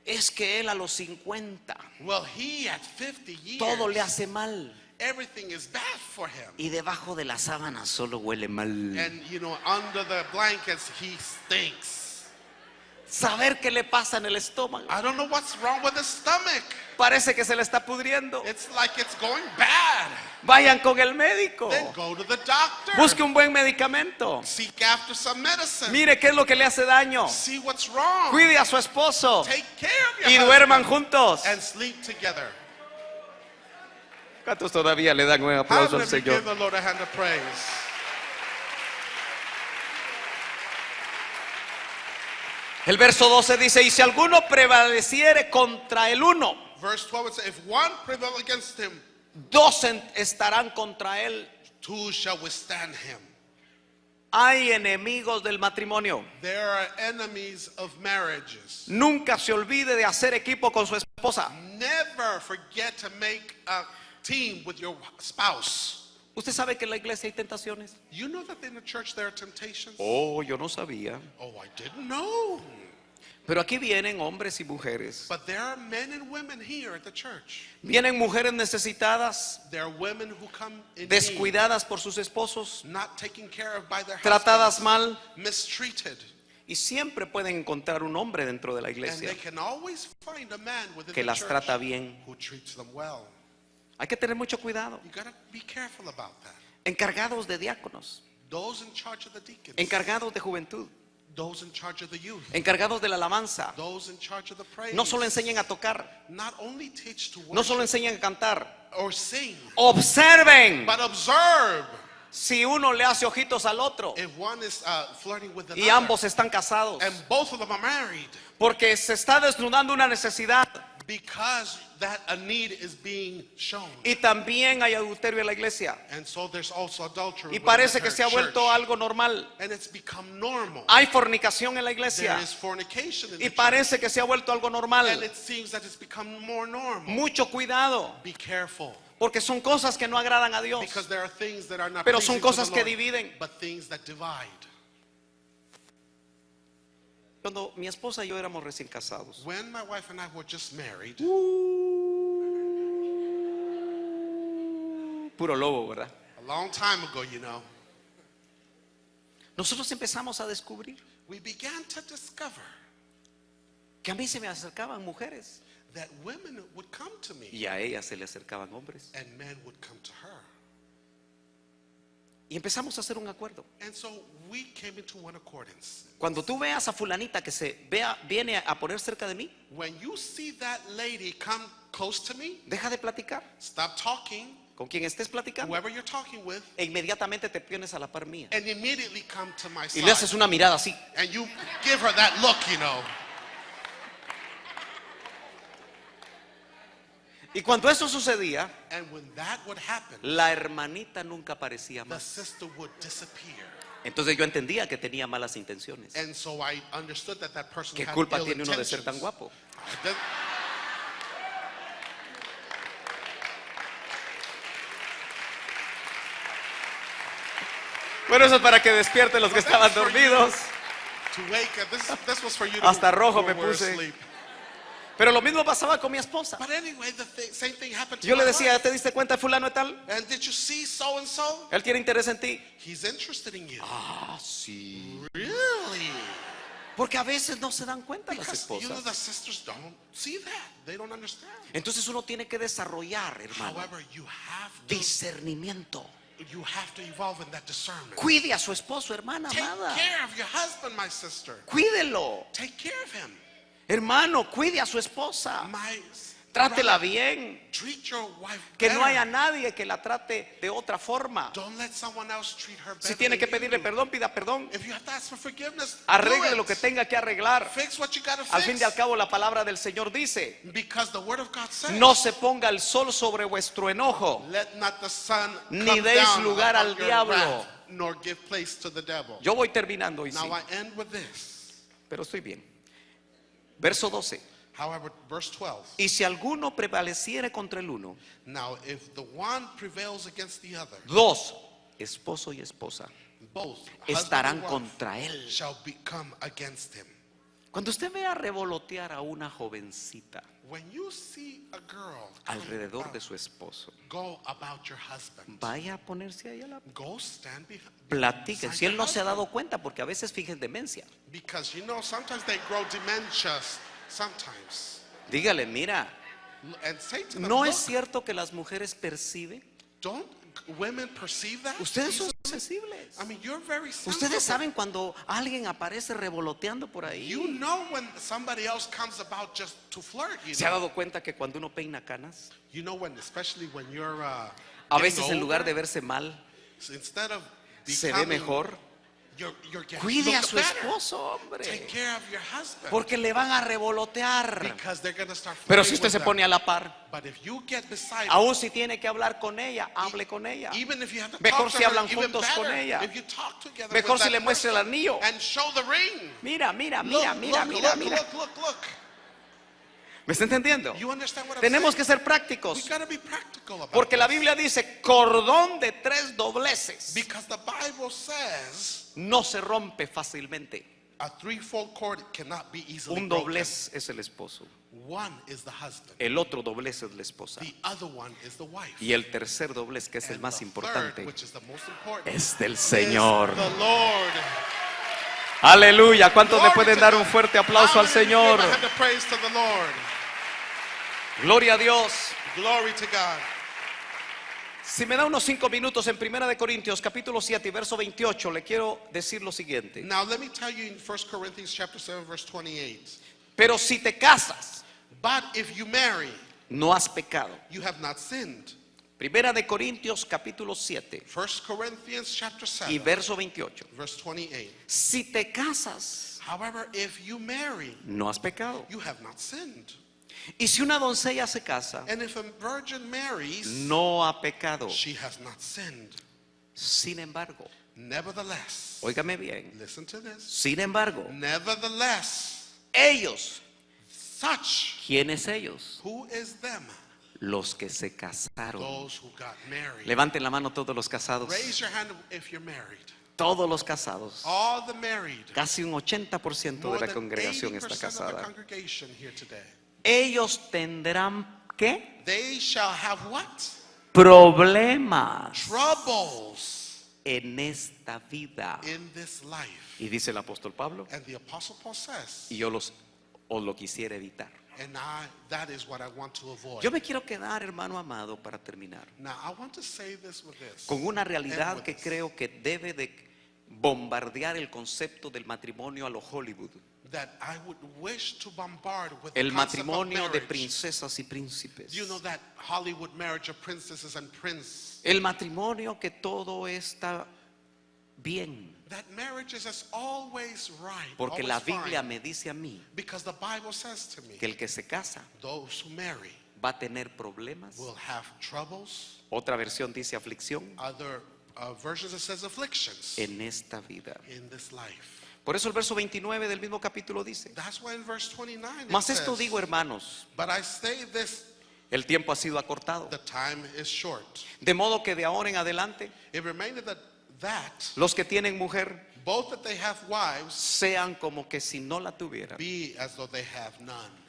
Es que él a los 50 Well, he at 50 years, todo le hace mal everything is bad for him. y debajo de la sábana solo huele mal. And you know, under the blankets he stinks. saber qué le pasa en el estómago. I don't know what's wrong with his stomach. Parece que se le está pudriendo. It's like it's going bad. Vayan con el médico. Then go to the doctor. Busque un buen medicamento. Seek after some medicine. Mire qué es lo que le hace daño. See what's wrong. Cuide a su esposo Take care of your y husband duerman juntos. and sleep together. ¿Cuántos todavía le dan un How aplauso al many give Señor? the Lord a hand of praise? El verso 12 dice, y si alguno prevaleciere contra el uno, Verse 12 it says, if one prevail against him, dos estarán contra él. two shall withstand him. Hay enemigos del matrimonio. There are enemies of marriages. Nunca se olvide de hacer equipo con su esposa. Never forget to make a team with your spouse. ¿Usted sabe que en la iglesia hay tentaciones? You know that in the church there are temptations? Oh, yo no sabía. Oh, I didn't know. Pero aquí vienen hombres y mujeres. But there are men and women here at the church. Vienen mujeres necesitadas, There are women who come in need, descuidadas por sus esposos, not taken care of by their tratadas husbands, mal, mistreated. y siempre pueden encontrar un hombre dentro de la And iglesia they can always find a man within que the las church trata bien. who treats them well. Hay que tener mucho cuidado. You gotta be careful about that. Encargados de diáconos, Those in charge of the deacons, encargados de juventud, those in charge of the youth, encargados de la alabanza, those in charge of the praise. no solo enseñen a tocar, Not only teach to no solo worship enseñen a cantar, or sing, observen but observe. si uno le hace ojitos al otro If one is flirting with y another, ambos están casados, and both of them are married, porque se está desnudando una necesidad because that a need is being shown. y también hay adulterio en la iglesia And so there's also adultery y within parece the que se ha church. vuelto algo normal. And it's become normal. Hay fornicación en la There iglesia is fornication in y the parece que se ha vuelto algo church. normal. And it seems that it's become more normal. Mucho cuidado, Be careful. porque son cosas que no agradan a Dios, Because there are things that are not pero son pleasing to cosas the que Lord, dividen. but things that divide. Cuando mi esposa y yo éramos recién casados, When my wife and I were just married, puro lobo, ¿verdad? a long time ago, you know, Nosotros empezamos a descubrir we began to discover que a mí se me acercaban mujeres that women would come to me y a ellas se le acercaban hombres. and men would come to her. Y empezamos a hacer un acuerdo. And so we came into one accordance. Cuando tú veas a fulanita que viene a poner cerca de mí, When you see that lady come close to me, deja de platicar stop talking, con quien estés platicando whoever you're talking with, e inmediatamente te pones a la par mía and immediately come to my y le haces side. una mirada así. And you give her that look, you know. Y cuando eso sucedía, And when that would happen, la hermanita nunca aparecía the más. sister would disappear. Entonces yo entendía que tenía malas intenciones. And so I understood that that person ¿Qué had culpa ill tiene uno de ser tan intentions. guapo? That- Bueno, eso es para que despierten los que estaban for you dormidos. To wake up. This was for you to Hasta rojo who me were puse. asleep. Pero lo mismo pasaba con mi esposa. But anyway, same thing happened to Yo le my decía, wife. ¿te diste cuenta de fulano y tal? And did you see so and so? Él tiene interés en ti. He's interested in you. Ah, sí. Really? Porque a veces no se dan cuenta las Because you know the esposas. sisters don't see that. They don't understand. Entonces uno tiene que desarrollar, hermano, However, you have discernimiento. to evolve in that discernment. Cuide a su esposo, hermana Take amada. care of your husband, my sister. Cuídelo. Take care of him. Hermano, cuide a su esposa. My Trátela brother, bien. treat your wife Que no better. haya nadie que la trate de otra forma. Don't let someone else treat her better Si tiene que than pedirle you. perdón, pida perdón. If you have to ask for forgiveness, Arregle do lo it. que tenga que arreglar. Fix what you gotta Al fin fix. y al cabo, la palabra del Señor dice: Because the word of God says, no se ponga el sol sobre vuestro enojo, let not the sun Ni come deis down lugar upon al your diablo. wrath, nor give place to the devil. Yo voy terminando y sí, Now I end with this. pero estoy bien. Verso 12. However, verse 12. Y si alguno prevaleciere contra el uno, Now, if the one prevails against the other, dos, esposo y esposa, both husband estarán and wife contra él. shall become against him. Cuando usted vea revolotear a una jovencita when you see a girl alrededor de su esposo, go about your husband, vaya a ponerse ahí a la go stand platique. beside Si él your no se ha husband. dado cuenta, porque a veces fingen demencia, Because you know sometimes they grow dementia sometimes. dígale, mira, And say to them, ¿no look, es cierto que las mujeres perciben? don't women perceive that? Ustedes son easily? sensibles. I mean, you're very sensitive. Ustedes saben cuando alguien aparece revoloteando por ahí. You know when somebody else comes about just to flirt, you ¿Se ha know? dado cuenta que cuando uno peina canas, You know when, especially when you're a getting veces en lugar de older, verse mal, so instead of se ve becoming, mejor? you're getting Cuide a look su better. esposo, Take hombre, care of your husband. porque le van a revolotear. Because they're going to start Pero flirting si usted with se them. pone a la par, But if you get beside aún si tiene que hablar con ella, hable con ella. even if you have to Mejor talk to si her, hablan even juntos con better, ella. if you talk together Mejor with si that le muestra el person anillo. and show the ring. Mira, mira, Look, mira, mira, look, mira, look, mira. look. ¿Me está entendiendo? You understand what I'm Tenemos que saying? ser prácticos, We got to be practical about porque la this. Biblia dice cordón de 3 dobleces Because the Bible says no se rompe fácilmente. a threefold cord cannot be easily Un broken. doblez es el esposo, One is the husband. el otro doblez es la esposa The other one is the wife. y el tercer doblez, que es el And más the importante, third, which is the most important, es del is Señor. the Lord. Aleluya. ¿Cuántos le Glory pueden to dar God. un fuerte aplauso How al many of you Señor? give a hand of praise to the Lord? Gloria a Dios. Glory to God. Si me da unos 5 minutos en 1 de Corintios capítulo 7 y verso 28, le quiero decir lo siguiente. Now let me tell you in 1 Corinthians chapter 7 verse 28. Pero si te casas, But if you marry, no has pecado. you have not sinned. 1 de Corintios capítulo 7 1 Corinthians chapter y 7 verso 28. verse 28. Si te casas, However, if you marry, no has pecado. you have not sinned. Y si una doncella se casa, And if a virgin marries, no ha pecado. she has not sinned. Sin embargo, Nevertheless, óigame bien, listen to this. sin embargo, Nevertheless, ellos, such, ¿quiénes ellos? who is them? Los que se casaron. Those who got married. Levanten la mano todos los casados. Raise your hand if you're married. Todos los casados. All the married. Casi un 80% de More la than congregación 80% está of the casada. congregation here today. Ellos tendrán, ¿qué? They shall have what? Problemas Troubles en esta vida. in this life. Y dice el apóstol Pablo, And the apostle Paul says, y yo os lo quisiera evitar. and that is what I want to avoid. Yo me quiero quedar, hermano amado, para terminar, Now, I want to say this with this. con una End realidad with que this. creo que debe de bombardear el concepto del matrimonio a lo Hollywood. That I would wish to bombard with El the concept of matrimonio de marriage. princesas y príncipes. You know that Hollywood marriage of princesses and prince. El matrimonio que todo está bien. That marriage is always right. Porque always la Biblia fine. me dice a mí Because the Bible says to me, que el que se casa those who marry va a tener problemas. will have troubles. Otra versión dice aflicción Other versions it says afflictions en esta vida. in this life. Por eso el verso 29 del mismo capítulo dice: That's why in verse 29 it mas esto says, digo, hermanos, but I say this, el tiempo ha sido acortado. the time is short. De modo que de ahora en adelante, It remained that los que tienen mujer both that they have wives sean como que si no la tuvieran. be as though they have none.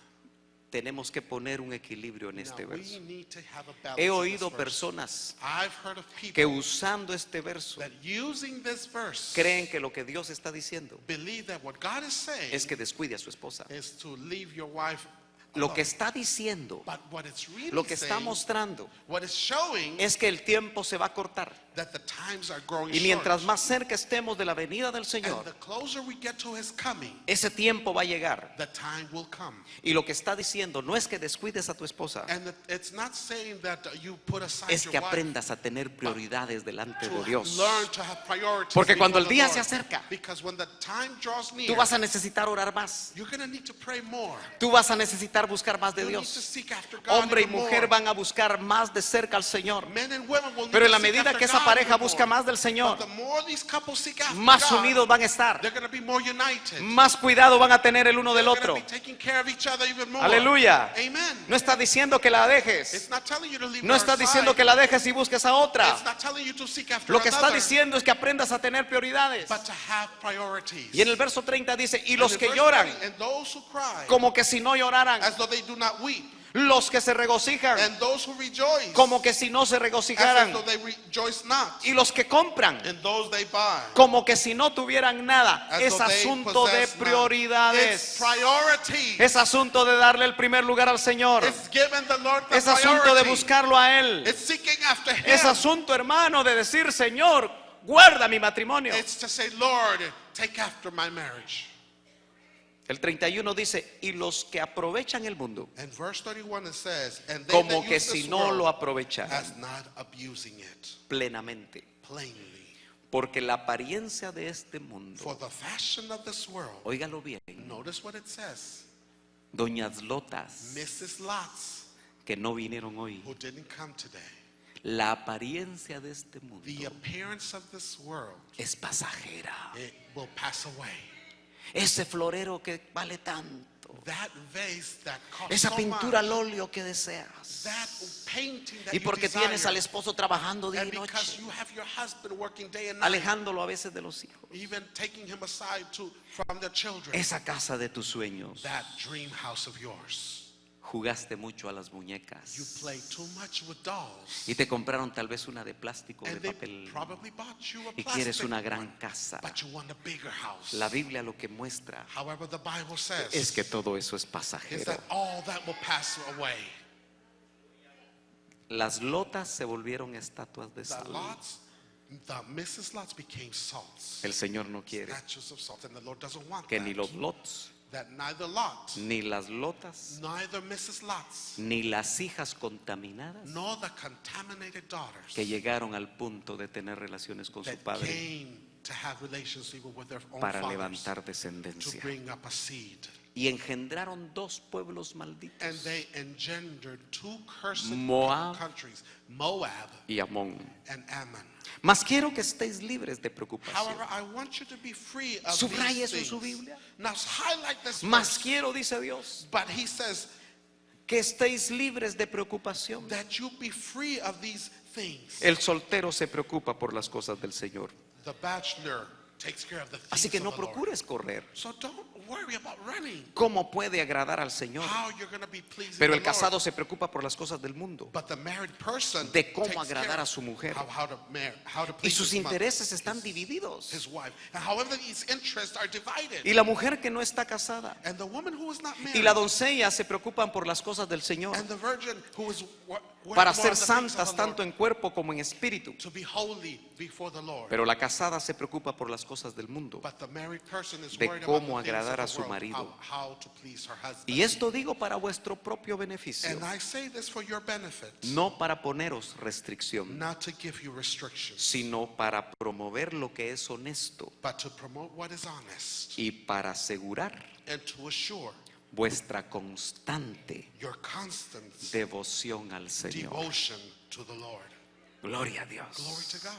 Tenemos que poner un equilibrio en Now, este we verso. need to have a balance He in oído this verse. personas I've heard of que people usando este verso that using this verse creen que lo que Dios está diciendo believe that what God is saying es que descuide a su esposa. is to leave your wife Lo que alone. está diciendo, But what it's really lo que está saying, mostrando, what it's showing es que el tiempo se va a cortar. that the times are growing Y mientras short. más cerca estemos de la venida del And Señor, the closer we get to his coming, ese tiempo va a llegar. the time will come. Y lo que está diciendo no es que descuides a tu esposa, And it's not saying that you put aside es your que wife aprendas a tener prioridades delante de to Dios. learn to have priorities. Porque cuando el before día the se Lord. acerca, Because when the time draws near, tú vas a necesitar orar más. you're going to need to pray more. Tú vas a necesitar necesitar buscar más de You need to Dios. seek after God Hombre y even mujer more. van a buscar más de cerca al Señor. Men and women will need Pero en to la seek medida after que esa God pareja even busca more. más del Señor, But the more these couples seek after más God, unidos van a estar. they're going to be more united. Más cuidado van a tener el uno del They're going to otro. be taking care of each other even more. Aleluya. Amen. No está diciendo que la dejes. It's not telling you to leave No her está diciendo aside. que la dejes y busques a otra. It's not telling you to seek after Lo que está another, diciendo es que aprendas a tener prioridades. but to have priorities. Y en el verso 30 dice, y And los in que verse lloran, 30, and those who cry, como que si no lloraran. as though they do not weep, Los que se regocijan, and those who rejoice, como que si no se as regocijaran. though they rejoice not, Y los que compran, and those they buy, como que si no tuvieran nada. as Es though they asunto de possess none. It's prioridades. priorities. Es asunto de darle el primer lugar al Señor. It's giving the Lord the Es asunto de priority. buscarlo a Él. It's seeking after Him. Es asunto, hermano, de decir, Señor, guarda mi matrimonio. It's to say, Lord, take after my marriage. El 31 dice, y los que aprovechan el mundo, And verse 31 it says, and they como that que use si this no world lo aprovecharan as not abusing it plenamente. plainly. Porque la apariencia de este For mundo, the fashion of this world, óigalo bien, notice what it says. doñas lotas Mrs. Lots, que no vinieron hoy, who didn't come today, la apariencia de este mundo the appearance of this world, es pasajera. it will pass away. Ese florero que vale tanto, That vase that costs esa so pintura al much, óleo que deseas, that painting that y you porque desire, tienes al esposo trabajando día and y because noche, you have your husband working day and night, alejándolo a veces de los hijos, even taking him aside from the children, esa casa de tus sueños, that dream house of yours. jugaste mucho a las You muñecas play too much with dolls, y te compraron tal vez una de plástico, de and they papel, probably bought you a y quieres plastic una gran one, casa. but you want a bigger house. La Biblia lo que muestra However, the Bible says es que todo eso es is pasajero. that all that will pass away. Las lotas se volvieron estatuas de The sal. Lots, the Mrs. Lots became salts, El Señor no quiere statues of salt, and the Lord doesn't want que ni that. los lots, That neither Lot, ni las lotas, neither Mrs. Lots, ni las hijas contaminadas nor the contaminated daughters que llegaron al punto de tener relaciones con su that padre came to have relations even with their own para fathers levantar to descendencia. bring up a seed. Y engendraron dos pueblos And malditos, they engendered two cursed Moab countries, Moab y Amón. and Ammon. Mas quiero que estéis libres de preocupación. However, I want you to be free of Subraye these eso en su things. Biblia. Now highlight this Mas verse. quiero, dice Dios, But he says que estéis libres de preocupación. that you be free of these things. El soltero se preocupa por las cosas del Señor. The bachelor takes care of the things Así que no of the Lord. procures correr. So don't worry about running. ¿Cómo puede agradar al Señor? How you're going to be pleasing Pero the el casado Lord. se preocupa por las cosas del mundo, But the married person de cómo takes agradar care a su mujer. how to Y please sus his mother, intereses están divididos. his wife. And however, these interests are divided. Y la mujer que no está casada And the woman who is not y married, la doncella se preocupan por las cosas del Señor, and the virgin who is para more ser on the things of santas the tanto Lord, en cuerpo como en espíritu. to be holy before the Lord. Pero la casada se preocupa por las cosas del mundo. But the married person is de worried cómo about the things agradar a of the su world, marido. how to please her husband. Y esto digo para vuestro propio beneficio, And I say this for your benefit, no para poneros restricción, not to give you restrictions, sino para promover lo que es honesto but to promote what is honest y para asegurar and to assure vuestra constante your constant devoción al Señor. devotion to the Lord. Gloria a Glory Dios. to God.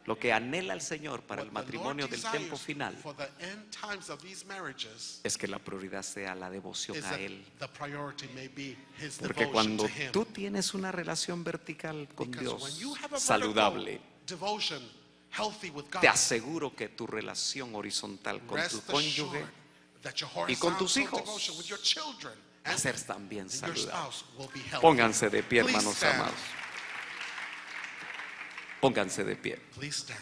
Lo que anhela el Señor para el What the matrimonio Lord del tiempo desires final for the end times of these marriages es que la prioridad sea la devoción is a that Él. the priority may be His Porque devotion cuando to Him. tú tienes una relación vertical con Because when Dios you have a saludable, vertical devotion, healthy with God, te aseguro que tu relación horizontal con tu rest cónyuge assured that your y con tus horizontal hijos devotion with your children va a and ser también your saludable. spouse will be healthy. Pónganse de pie, Please hermanos stand. amados. Pónganse de pie. Please stand.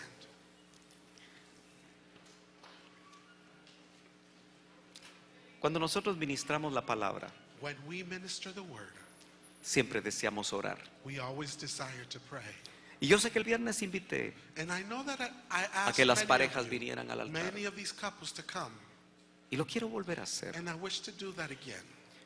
Cuando nosotros ministramos la palabra, When we minister the word, siempre deseamos orar. we always desire to pray. Y yo sé que el viernes invité And I know that I a asked que las many parejas of you, vinieran al altar. many of these couples to come, Y lo quiero volver a hacer. and I wish to do that again.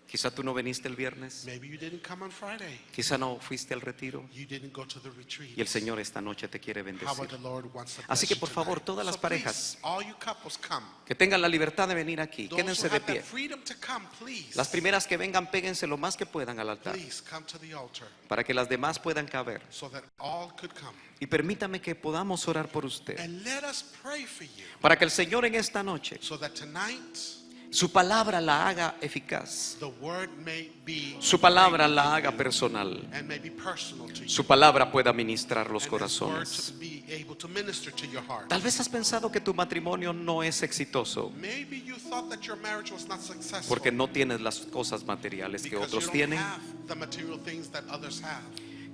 Quizá tú no viniste el viernes, Maybe you didn't come on Friday. quizá no fuiste al retiro, You didn't go to the retreat. y el Señor esta noche te quiere How about bendecir. the Lord wants to Así bless que you por favor, tonight? todas las So parejas please, all you couples come. que tengan la libertad de venir aquí, Those quédense who de have pie. the freedom to come, please. Las primeras que vengan, péguense lo más que puedan al altar, Please come to the altar para que las demás puedan caber. so that all could come. Y permítame que podamos orar por usted, And let us pray for you para que el Señor en esta noche so that tonight su palabra la haga eficaz, the word may be su palabra la haga personal, and may be personal to you. su palabra pueda ministrar los And His word corazones. to be able to minister to your heart. Tal vez has pensado que tu matrimonio no es exitoso Maybe you thought that your marriage was not successful porque no tienes las cosas materiales que because you otros don't tienen. have the material things that others have.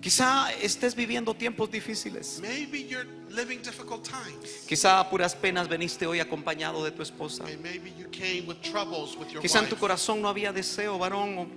Quizá estés viviendo tiempos difíciles. Maybe you're living difficult times. Quizá a puras penas veniste hoy acompañado de tu esposa. And maybe you came with troubles with your Quizá en tu wife. corazón no había deseo, varón.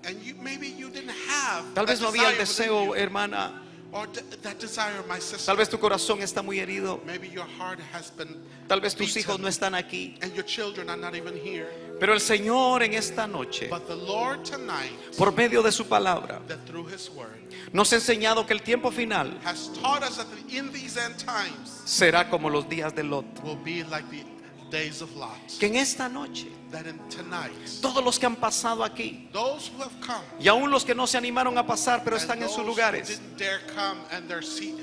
And maybe you didn't have Tal vez that no había el desire within deseo, you. hermana. Or that desire, my sister. Tal vez tu corazón está muy herido. Maybe your heart has been Tal vez tus beaten, hijos no están aquí. and your children are not even here. Pero el Señor en esta noche, But the Lord tonight, por medio de su palabra, that through His word, nos ha enseñado que el tiempo final has taught us that in these end times será como los días de Lot. will be like the days of Lot. Que en esta noche, That in tonight, todos los que han pasado aquí, those who have come, y aún los que no se animaron a pasar, pero and están en those sus who lugares, didn't dare come and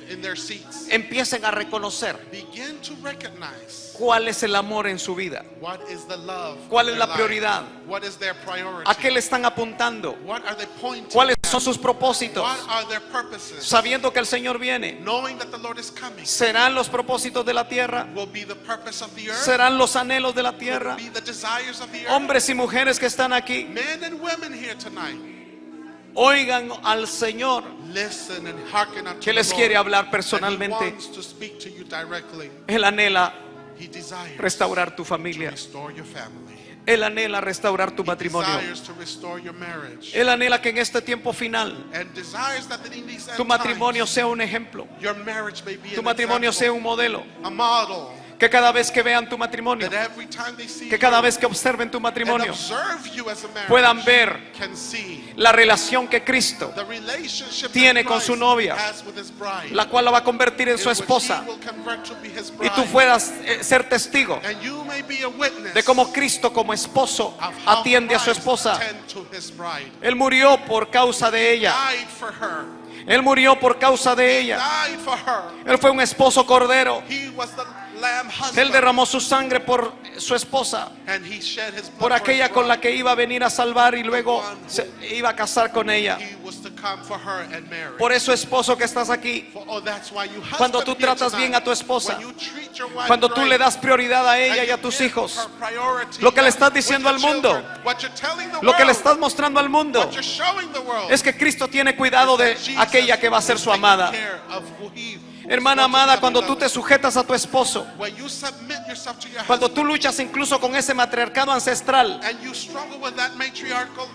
in their seats, empiecen a reconocer begin to recognize cuál es el amor en su vida, what is the love, cuál of es their la prioridad, life, what is their priority, a qué le están apuntando, what are they pointing cuáles at, son sus propósitos, what are their purposes, sabiendo que el Señor viene. knowing that the Lord is coming. ¿Serán los propósitos de la tierra? Will be the purpose of the earth, ¿Serán los anhelos de la will tierra? be the desires of the earth. Hombres y mujeres que están aquí, Men and women here tonight, oigan al Señor listen and hearken unto que the les Lord, quiere hablar and He personalmente. wants to speak to you directly. Él anhela He desires restaurar tu to familia. restore your family. Él anhela restaurar tu He matrimonio. desires to restore your marriage. Él anhela que en este tiempo final And desires that in these tu end matrimonio times, sea un ejemplo, your marriage may be tu an matrimonio sea example, un modelo. a model, Que cada vez que vean tu matrimonio, that every time they see que cada you vez que observen tu and matrimonio, observe you as a marriage, puedan ver can see la relación que Cristo, the relationship tiene that con Christ su novia, has with his bride, la cual la va a convertir en in su which esposa, he will convert to be his y tú bride. puedas ser testigo And you may be a witness de cómo Cristo como esposo of how atiende a su Christ esposa. attend to his bride. Él murió por causa de ella. Died for her. Él murió por causa de ella. Died for her. Él fue un esposo cordero. He was the lamb Él husband. derramó su sangre por su esposa, And he shed his blood por for aquella his con la bride. que iba a venir a salvar y luego se iba a casar con ella. He was to come for her and marry. Por eso, esposo que estás aquí, That's why you cuando husband tú here tratas tonight, bien a tu esposa, when you treat your wife cuando tú right, le das prioridad a ella and y a you tus give hijos, her priority lo que le with estás diciendo your al mundo, children, what you're telling the lo que le world, estás mostrando al mundo, what you're showing the world, es que Cristo tiene cuidado de Jesus aquella que va a ser is su taking amada. care of who he is Hermana going to amada, be cuando tú beloved. te sujetas a tu esposo, When you submit yourself to your cuando husband, tú luchas incluso con ese matriarcado ancestral, and you struggle with that matriarchal,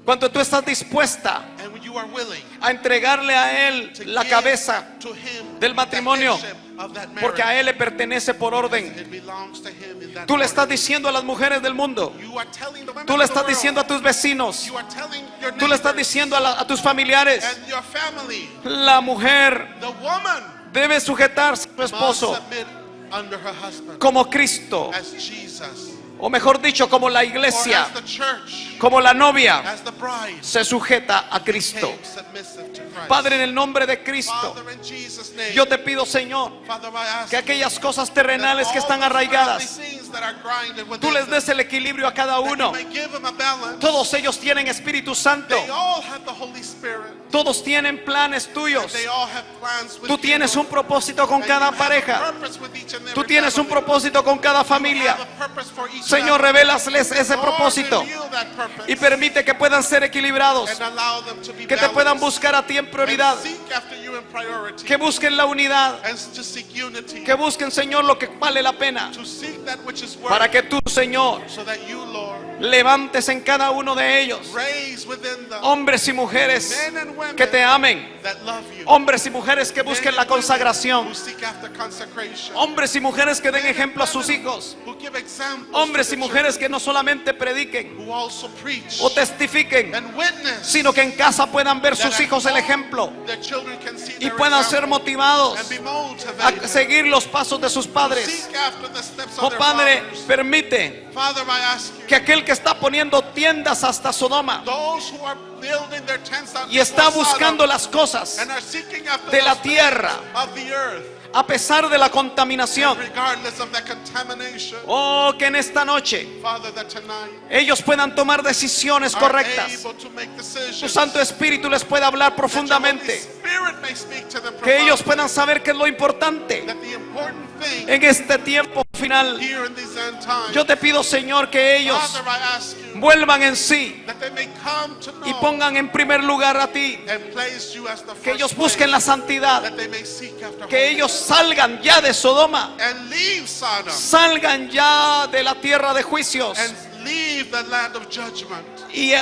cuando tú estás dispuesta and when you are willing a entregarle a él to la give cabeza to him del matrimonio, the headship of that porque a marriage, él le pertenece por orden. it belongs to him in that Tú le estás order. diciendo a las mujeres del mundo, You are telling the women tú le of the estás world, diciendo a tus vecinos, you are telling your tú le estás neighbors diciendo a tus familiares, and your family, la mujer the woman debe sujetarse a su must esposo submit under her husband como Cristo, as Jesus, o mejor dicho, como la or iglesia, as the church, como la novia as the bride se sujeta a Cristo. became submissive to Christ. Padre, en el nombre de Cristo, Father, in Jesus' name, yo te pido, Señor, Father, I ask que you aquellas cosas that terrenales que all están those arraigadas, earthly things that are grinding within tú les them, des el equilibrio a cada that you uno. may give them a balance. Todos ellos tienen Espíritu Santo, They all have the Holy Spirit. todos tienen planes tuyos. They all have plans with Tú tienes you. un propósito con And cada you have a pareja. purpose with each and every Tú tienes un family. propósito con cada You familia. have a purpose for each Señor, family. revélasles ese Lord, propósito reveal that purpose y permite que puedan ser equilibrados, and allow them to be que te puedan balanced buscar a ti en prioridad, and seek after you in priority, que busquen la unidad, and to seek unity, que busquen, Señor, lo que vale la pena, to seek that which is worth, para que tú, Señor, so that you, Lord, levántese en cada uno de ellos Raise within them hombres y mujeres men and women que te amen, that love you. hombres y mujeres que Men busquen and la women consagración, who seek after consecration. hombres y mujeres que den Men and ejemplo a sus women hijos, who give examples hombres to y their mujeres que children, no solamente prediquen who also preach o testifiquen, and witness, sino que en casa puedan ver that sus at hijos el home ejemplo their children can see y their puedan ser example motivados and be a motivated seguir los pasos de sus padres. seek after the steps of Oh their Padre, fathers. permite Father, I ask you, que aquel que está poniendo tiendas hasta Sodoma those who are building their tents out y está before buscando Sodom las cosas and are seeking after de la those tierra, things of the earth, a pesar de la contaminación, regardless of the contamination, oh, que en esta noche Father, that tonight ellos puedan tomar decisiones are correctas. able to make Tu decisions, Santo Espíritu les pueda hablar that your Holy profundamente, Spirit may speak to them que ellos profoundly, puedan saber qué es lo importante that the important thing en este tiempo final. here in these end times, Yo te pido, Señor, que ellos Father, I ask you vuelvan en sí that they may come to y know pongan en primer lugar a ti, and place you as the que ellos first busquen la place, santidad, that they may seek after que holiness, ellos salgan ya de Sodoma, and leave Sodom salgan ya de la tierra de juicios and leave the land of judgment y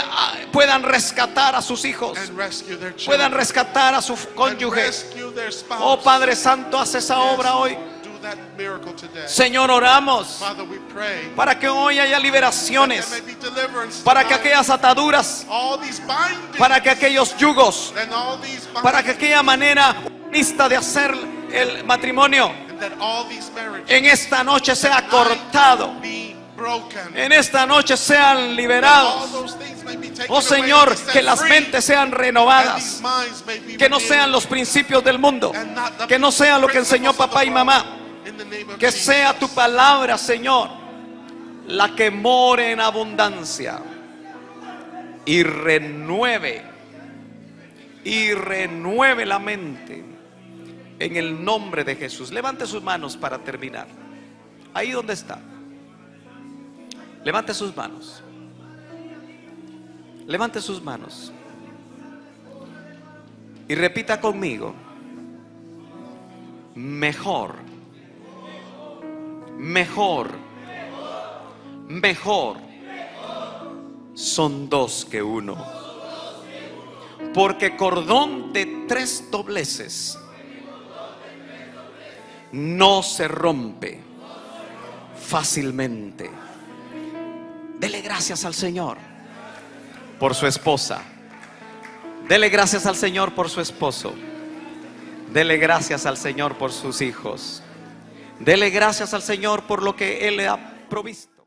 puedan rescatar a sus hijos, and rescue their puedan children rescatar a su and cónyuge. rescue their spouse. Oh Padre Santo, haz esa obra hoy. Do that miracle today. Señor, oramos Father, we pray para que hoy haya that there liberaciones, may be deliverance para que tonight. aquellas ataduras, All these bindings para que aquellos yugos, and all these para que bindings aquella manera humanista de hacer el matrimonio and that all these marriages en esta noche sea cortado, be broken. en esta noche sean All liberados. those things may be taken Oh away Señor, and be set que las free. mentes sean And these renovadas, minds may be que no renewed. sean los principios del mundo, And not the que no sea lo que enseñó principles of papá the y world. mamá, In the name of que Jesus. sea tu palabra, Señor, la que more en abundancia y renueve la mente en el nombre de Jesús. Levante sus manos para terminar. Ahí donde está. Levante sus manos. Levante sus manos. Y repita conmigo. Mejor. Mejor. Mejor. Son dos que uno. Porque cordón de 3 dobleces no se rompe fácilmente. Dele gracias al Señor por su esposa. Dele gracias al Señor por su esposo. Dele gracias al Señor por sus hijos. Dele gracias al Señor por lo que Él le ha provisto.